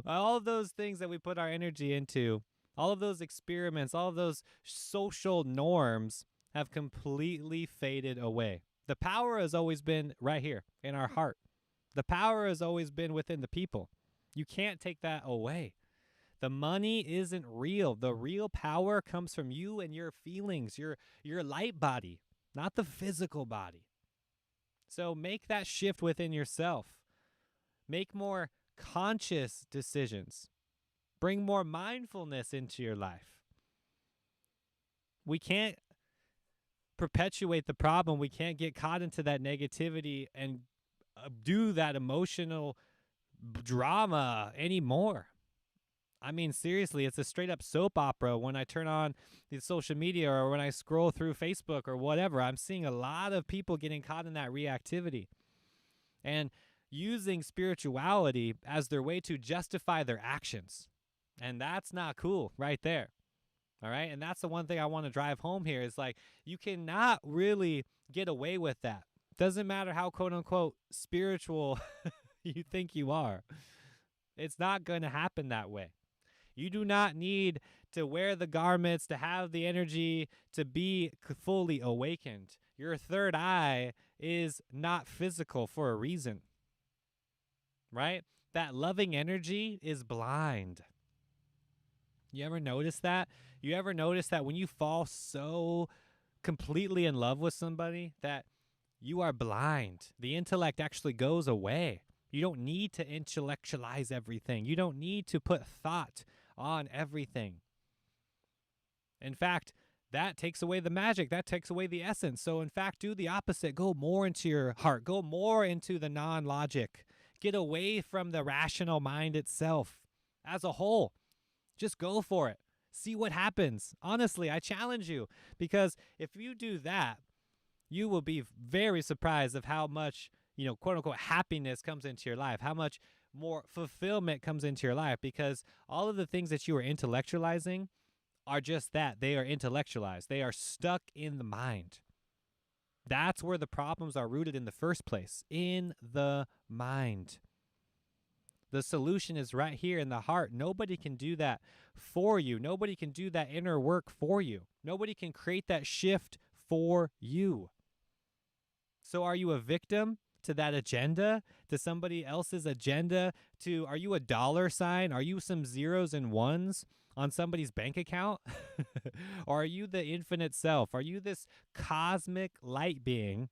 All of those things that we put our energy into, all of those experiments, all of those social norms have completely faded away. The power has always been right here in our heart. The power has always been within the people. You can't take that away. The money isn't real. The real power comes from you and your feelings, your light body, not the physical body. So make that shift within yourself. Make more conscious decisions. Bring more mindfulness into your life. We can't perpetuate the problem. We can't get caught into that negativity and do that emotional drama anymore. I mean, seriously, it's a straight up soap opera when I turn on the social media or when I scroll through Facebook or whatever. I'm seeing a lot of people getting caught in that reactivity and using spirituality as their way to justify their actions. And that's not cool right there. All right. And that's the one thing I want to drive home here is like, you cannot really get away with that. Doesn't matter how quote unquote spiritual you think you are. It's not going to happen that way. You do not need to wear the garments, to have the energy, to be fully awakened. Your third eye is not physical for a reason, right? That loving energy is blind. You ever notice that? You ever notice that when you fall so completely in love with somebody that you are blind? The intellect actually goes away. You don't need to intellectualize everything. You don't need to put thought on everything. In fact, that takes away the magic. That takes away the essence. So, in fact, do the opposite. Go more into your heart. Go more into the non-logic. Get away from the rational mind itself as a whole. Just go for it. See what happens. Honestly, I challenge you, because if you do that, you will be very surprised of how much, quote unquote, happiness comes into your life, how much more fulfillment comes into your life, because all of the things that you are intellectualizing are just that. They are intellectualized. They are stuck in the mind. That's where the problems are rooted in the first place, in the mind. The solution is right here in the heart. Nobody can do that for you. Nobody can do that inner work for you. Nobody can create that shift for you. So are you a victim to that agenda, to somebody else's agenda? Are you a dollar sign? Are you some zeros and ones on somebody's bank account? Or are you the infinite self? Are you this cosmic light being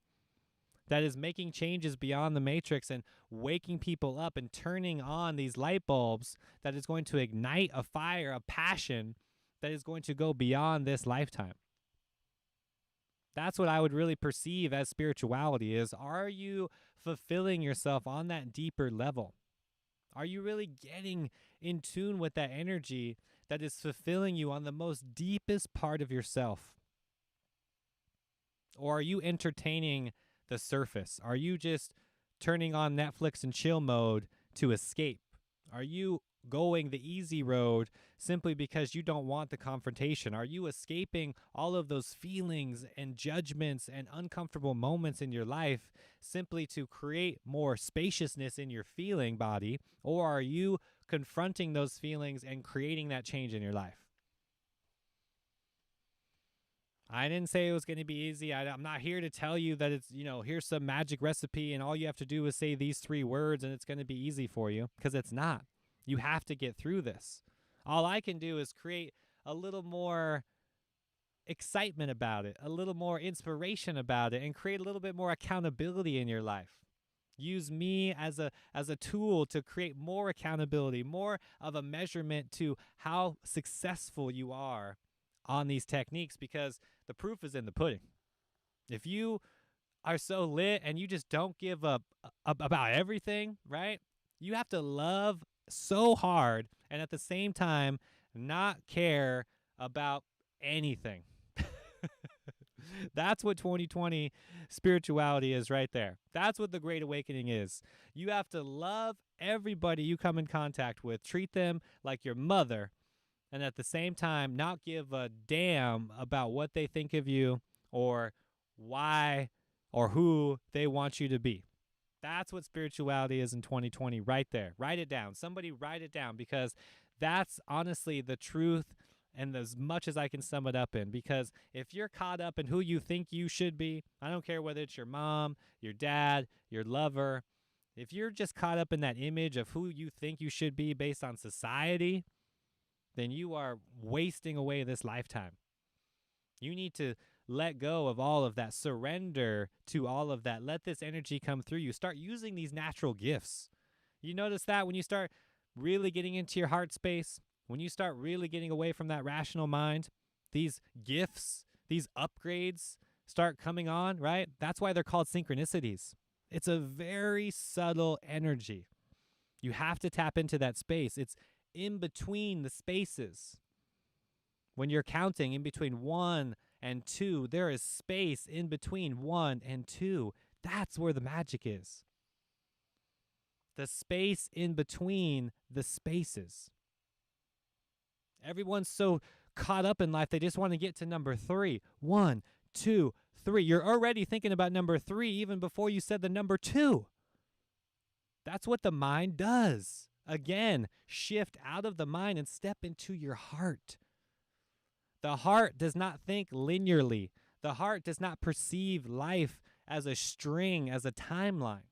that is making changes beyond the matrix and waking people up and turning on these light bulbs that is going to ignite a fire, a passion that is going to go beyond this lifetime? That's what I would really perceive as spirituality is, are you fulfilling yourself on that deeper level? Are you really getting in tune with that energy that is fulfilling you on the most deepest part of yourself? Or are you entertaining the surface? Are you just turning on Netflix and chill mode to escape? Are you going the easy road simply because you don't want the confrontation? Are you escaping all of those feelings and judgments and uncomfortable moments in your life simply to create more spaciousness in your feeling body? Or are you confronting those feelings and creating that change in your life? I didn't say it was going to be easy. I'm not here to tell you that it's, here's some magic recipe and all you have to do is say these 3 words and it's going to be easy for you, because it's not. You have to get through this. All I can do is create a little more excitement about it, a little more inspiration about it, and create a little bit more accountability in your life. Use me as a tool to create more accountability, more of a measurement to how successful you are on these techniques, because the proof is in the pudding. If you are so lit and you just don't give up about everything, right? You have to love so hard and at the same time not care about anything. That's what 2020 spirituality is right there. That's what the Great Awakening is. You have to love everybody you come in contact with, treat them like your mother, and at the same time not give a damn about what they think of you or why or who they want you to be. That's what spirituality is in 2020 right there. Write it down. Somebody write it down, because that's honestly the truth and as much as I can sum it up in. Because if you're caught up in who you think you should be, I don't care whether it's your mom, your dad, your lover, if you're just caught up in that image of who you think you should be based on society, then you are wasting away this lifetime. You need to let go of all of that, surrender to all of that. Let this energy come through you. Start using these natural gifts. You notice that when you start really getting into your heart space, when you start really getting away from that rational mind, these gifts, these upgrades start coming on, right? That's why they're called synchronicities. It's a very subtle energy. You have to tap into that space. It's in between the spaces. When you're counting in between 1 and 2, there is space in between 1 and 2. That's where the magic is. The space in between the spaces. Everyone's so caught up in life, they just want to get to number 3. 1, 2, 3. You're already thinking about number 3 even before you said the number 2. That's what the mind does. Again, shift out of the mind and step into your heart. The heart does not think linearly. The heart does not perceive life as a string, as a timeline.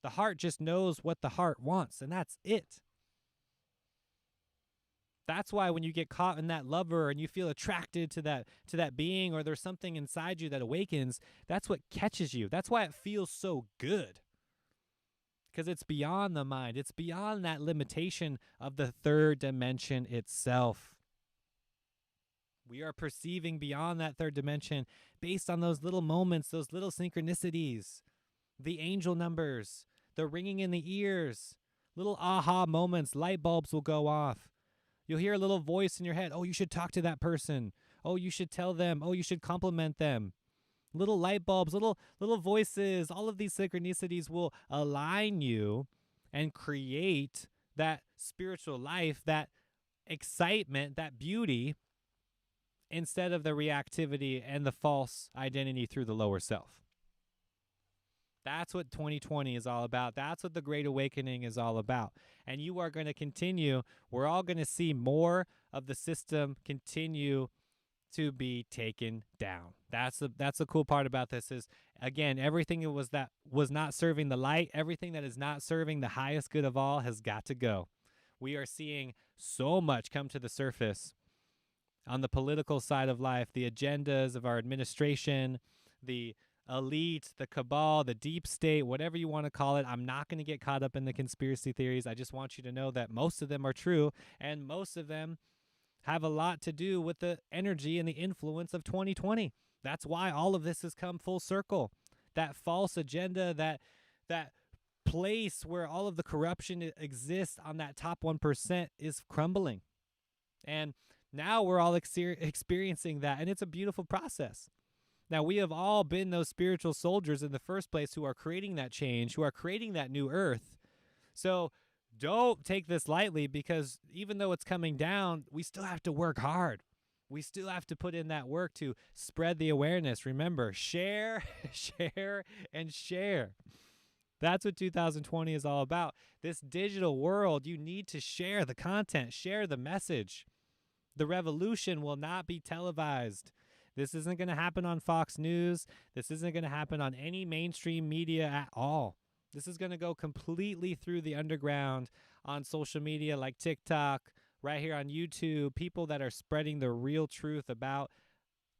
The heart just knows what the heart wants, and that's it. That's why when you get caught in that lover and you feel attracted to that being, or there's something inside you that awakens, that's what catches you. That's why it feels so good. Because it's beyond the mind. It's beyond that limitation of the third dimension itself. We are perceiving beyond that third dimension based on those little moments, those little synchronicities, the angel numbers, the ringing in the ears, little aha moments, light bulbs will go off. You'll hear a little voice in your head. Oh, you should talk to that person. Oh, you should tell them. Oh, you should compliment them. Little light bulbs, little voices, all of these synchronicities will align you and create that spiritual life, that excitement, that beauty, instead of the reactivity and the false identity through the lower self. That's what 2020 is all about. That's what the Great Awakening is all about. And you are going to continue. We're all going to see more of the system continue to be taken down. That's the cool part about this is, again, everything that was not serving the light, everything that is not serving the highest good of all has got to go. We are seeing so much come to the surface on the political side of life, the agendas of our administration, the elite, the cabal, the deep state, whatever you want to call it. I'm not going to get caught up in the conspiracy theories. I just want you to know that most of them are true, and most of them have a lot to do with the energy and the influence of 2020. That's why all of this has come full circle. That false agenda, that place where all of the corruption exists on that top 1% is crumbling. And now we're all experiencing that, and it's a beautiful process. Now, we have all been those spiritual soldiers in the first place who are creating that change, who are creating that new earth. So don't take this lightly, because even though it's coming down, we still have to work hard. We still have to put in that work to spread the awareness. Remember, share, share, and share. That's what 2020 is all about. This digital world, you need to share the content, share the message. The revolution will not be televised. This isn't going to happen on Fox News. This isn't going to happen on any mainstream media at all. This is going to go completely through the underground on social media like TikTok, right here on YouTube, people that are spreading the real truth about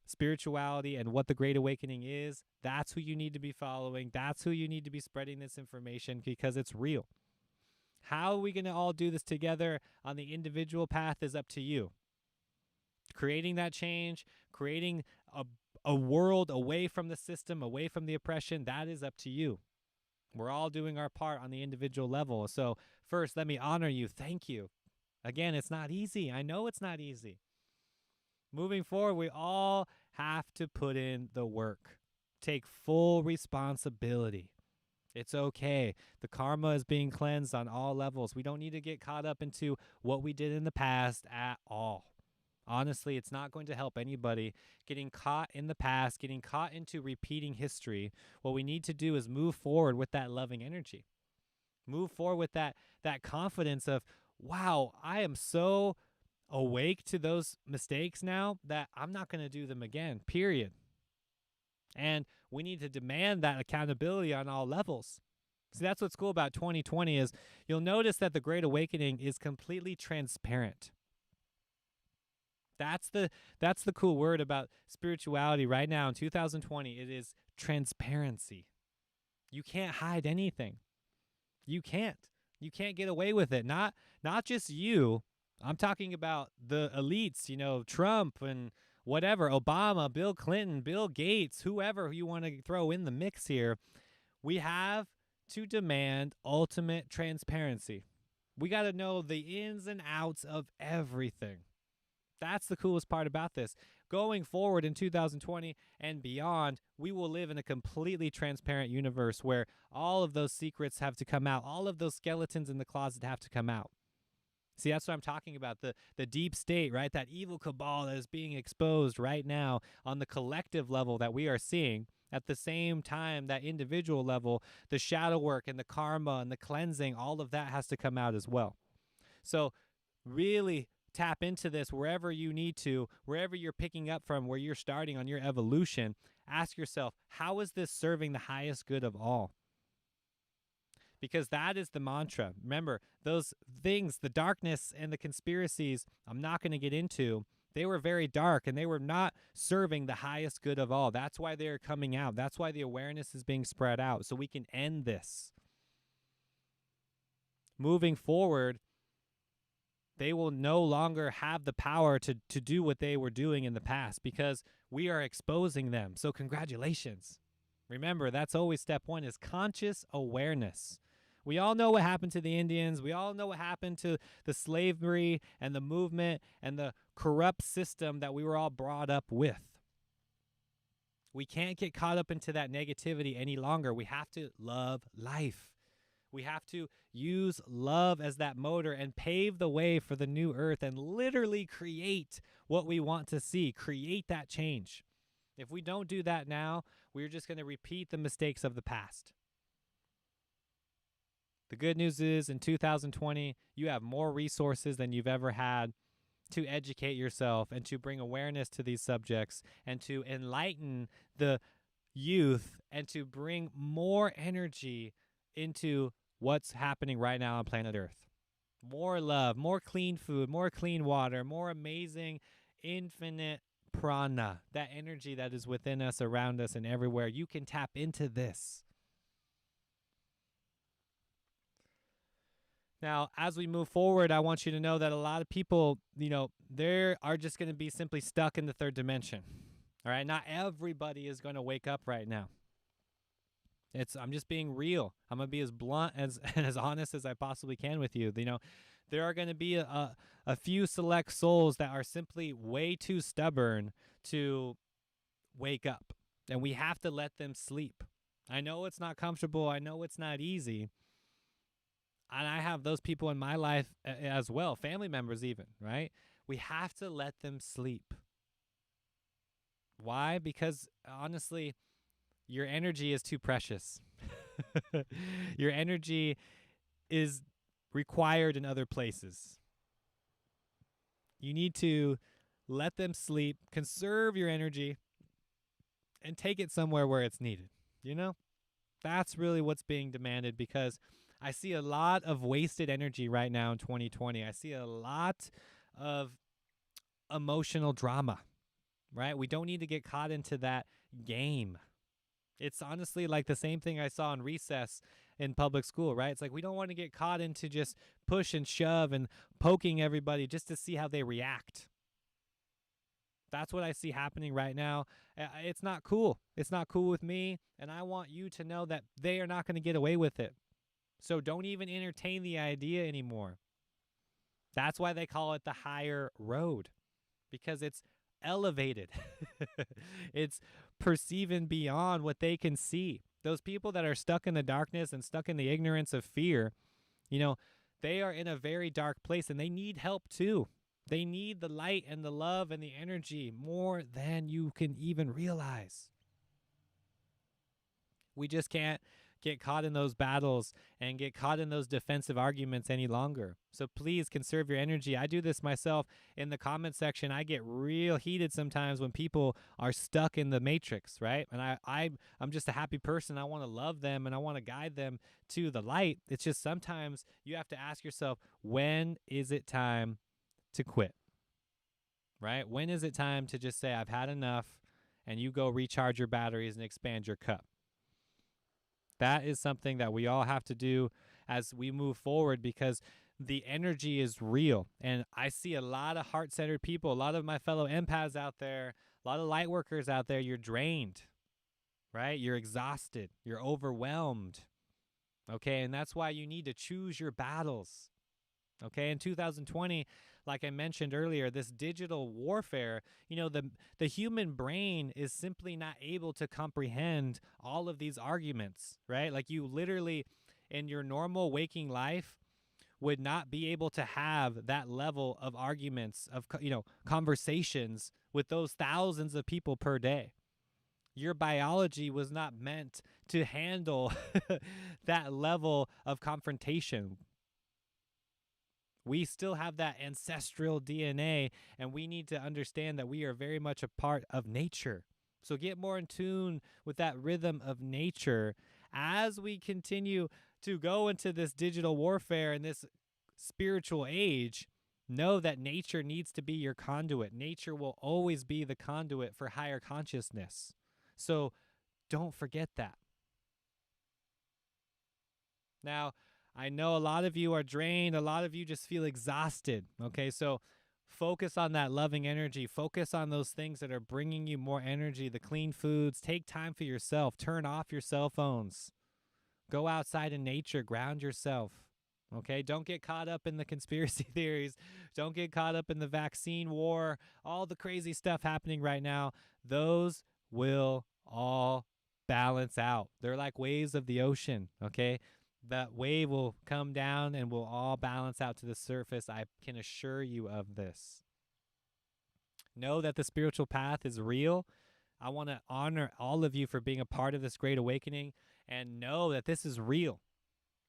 spirituality and what the Great Awakening is. That's who you need to be following. That's who you need to be spreading this information, because it's real. How are we going to all do this together on the individual path is up to you. Creating that change, creating a world away from the system, away from the oppression, that is up to you. We're all doing our part on the individual level. So first, let me honor you. Thank you. Again, it's not easy. I know it's not easy. Moving forward, we all have to put in the work. Take full responsibility. It's okay. The karma is being cleansed on all levels. We don't need to get caught up into what we did in the past at all. Honestly, it's not going to help anybody getting caught in the past, getting caught into repeating history. What we need to do is move forward with that loving energy. Move forward with that confidence of, wow, I am so awake to those mistakes now that I'm not going to do them again, period. And we need to demand that accountability on all levels. See, that's what's cool about 2020 is you'll notice that the Great Awakening is completely transparent. That's the cool word about spirituality right now in 2020. It is transparency. You can't hide anything. You can't get away with it. Not just you. I'm talking about the elites, Trump and whatever, Obama, Bill Clinton, Bill Gates, whoever you want to throw in the mix here. We have to demand ultimate transparency. We got to know the ins and outs of everything. That's the coolest part about this. Going forward in 2020 and beyond, we will live in a completely transparent universe where all of those secrets have to come out. All of those skeletons in the closet have to come out. See, that's what I'm talking about, the deep state, right? That evil cabal that is being exposed right now on the collective level that we are seeing. At the same time, that individual level, the shadow work and the karma and the cleansing, all of that has to come out as well. So really tap into this wherever you need to, wherever you're picking up from, where you're starting on your evolution. Ask yourself, how is this serving the highest good of all? Because that is the mantra. Remember, those things, the darkness and the conspiracies, I'm not going to get into. They were very dark and they were not serving the highest good of all. That's why they are coming out. That's why the awareness is being spread out, so we can end this. Moving forward, they will no longer have the power to do what they were doing in the past because we are exposing them. So congratulations. Remember, that's always step one, is conscious awareness. We all know what happened to the Indians. We all know what happened to the slavery and the movement and the corrupt system that we were all brought up with. We can't get caught up into that negativity any longer. We have to love life. We have to use love as that motor and pave the way for the new earth and literally create what we want to see, create that change. If we don't do that now, we're just going to repeat the mistakes of the past. The good news is in 2020, you have more resources than you've ever had to educate yourself and to bring awareness to these subjects and to enlighten the youth and to bring more energy into what's happening right now on planet Earth. More love, more clean food, more clean water, more amazing, infinite prana, that energy that is within us, around us, and everywhere. You can tap into this. Now, as we move forward, I want you to know that a lot of people, they are just going to be simply stuck in the third dimension. All right? Not everybody is going to wake up right now. I'm just being real. I'm going to be as blunt and as honest as I possibly can with you. There are going to be a few select souls that are simply way too stubborn to wake up. And we have to let them sleep. I know it's not comfortable. I know it's not easy. And I have those people in my life as well, family members even, right? We have to let them sleep. Why? Because honestly, your energy is too precious. Your energy is required in other places. You need to let them sleep, conserve your energy, and take it somewhere where it's needed. That's really what's being demanded, because I see a lot of wasted energy right now in 2020. I see a lot of emotional drama, right? We don't need to get caught into that game. It's honestly like the same thing I saw in recess in public school, right? It's like we don't want to get caught into just push and shove and poking everybody just to see how they react. That's what I see happening right now. It's not cool. It's not cool with me, and I want you to know that they are not going to get away with it. So don't even entertain the idea anymore. That's why they call it the higher road, because it's elevated. It's perceiving beyond what they can see. Those people that are stuck in the darkness and stuck in the ignorance of fear, they are in a very dark place, and they need help too. They need the light and the love and the energy more than you can even realize. We just can't get caught in those battles and get caught in those defensive arguments any longer. So please conserve your energy. I do this myself in the comment section. I get real heated sometimes when people are stuck in the matrix, right? And I'm just a happy person. I want to love them and I want to guide them to the light. It's just sometimes you have to ask yourself, when is it time to quit, right? When is it time to just say, I've had enough, and you go recharge your batteries and expand your cup? That is something that we all have to do as we move forward, because the energy is real. And I see a lot of heart-centered people, a lot of my fellow empaths out there, a lot of light workers out there. You're drained, right? You're exhausted. You're overwhelmed. Okay, and that's why you need to choose your battles. Okay, in 2020, like I mentioned earlier, this digital warfare, the human brain is simply not able to comprehend all of these arguments, right? Like you literally, in your normal waking life, would not be able to have that level of arguments, of conversations with those thousands of people per day. Your biology was not meant to handle that level of confrontation. We still have that ancestral DNA, and we need to understand that we are very much a part of nature. So get more in tune with that rhythm of nature as we continue to go into this digital warfare and this spiritual age. Know that nature needs to be your conduit. Nature will always be the conduit for higher consciousness. So don't forget that. Now, I know a lot of you are drained. A lot of you just feel exhausted. Okay, so focus on that loving energy. Focus on those things that are bringing you more energy, the clean foods. Take time for yourself. Turn off your cell phones. Go outside in nature. Ground yourself. Okay, don't get caught up in the conspiracy theories. Don't get caught up in the vaccine war, all the crazy stuff happening right now. Those will all balance out. They're like waves of the ocean, okay? That wave will come down and will all balance out to the surface. I can assure you of this. Know that the spiritual path is real. I want to honor all of you for being a part of this great awakening, and know that this is real.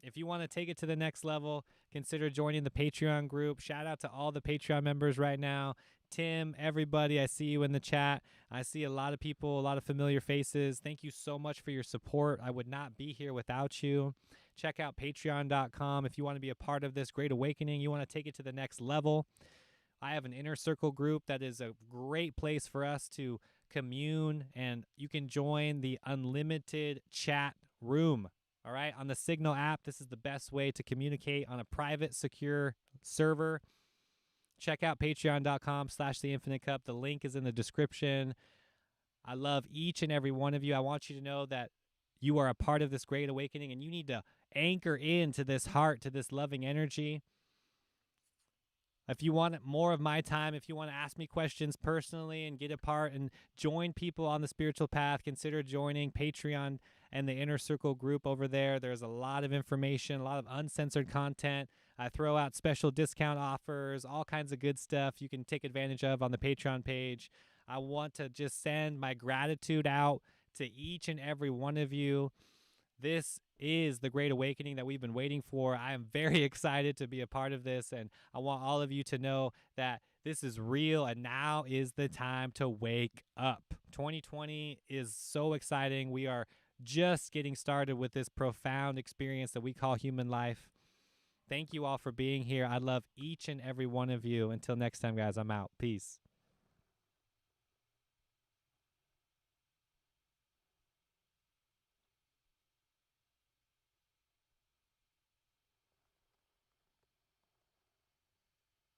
If you want to take it to the next level, consider joining the Patreon group. Shout out to all the Patreon members right now. Tim, everybody, I see you in the chat. I see a lot of people, a lot of familiar faces. Thank you so much for your support. I would not be here without you. Check out patreon.com if you want to be a part of this great awakening. You want to take it to the next level. I have an inner circle group that is a great place for us to commune, and you can join the unlimited chat room. All right, on the Signal app, this is the best way to communicate on a private, secure server. Check out patreon.com/theinfinitecup. The link is in the description. I love each and every one of you. I want you to know that you are a part of this great awakening, and you need to anchor into this heart, to this loving energy. If you want more of my time, if you want to ask me questions personally and get a part and join people on the spiritual path, consider joining Patreon and the Inner Circle group over there. There's a lot of information, a lot of uncensored content. I throw out special discount offers, all kinds of good stuff you can take advantage of on the Patreon page. I want to just send my gratitude out to each and every one of you. This is the great awakening that we've been waiting for. I am very excited to be a part of this, and I want all of you to know that this is real, and now is the time to wake up. 2020 is so exciting. We are just getting started with this profound experience that we call human life. Thank you all for being here. I love each and every one of you. Until next time, guys, I'm out. Peace.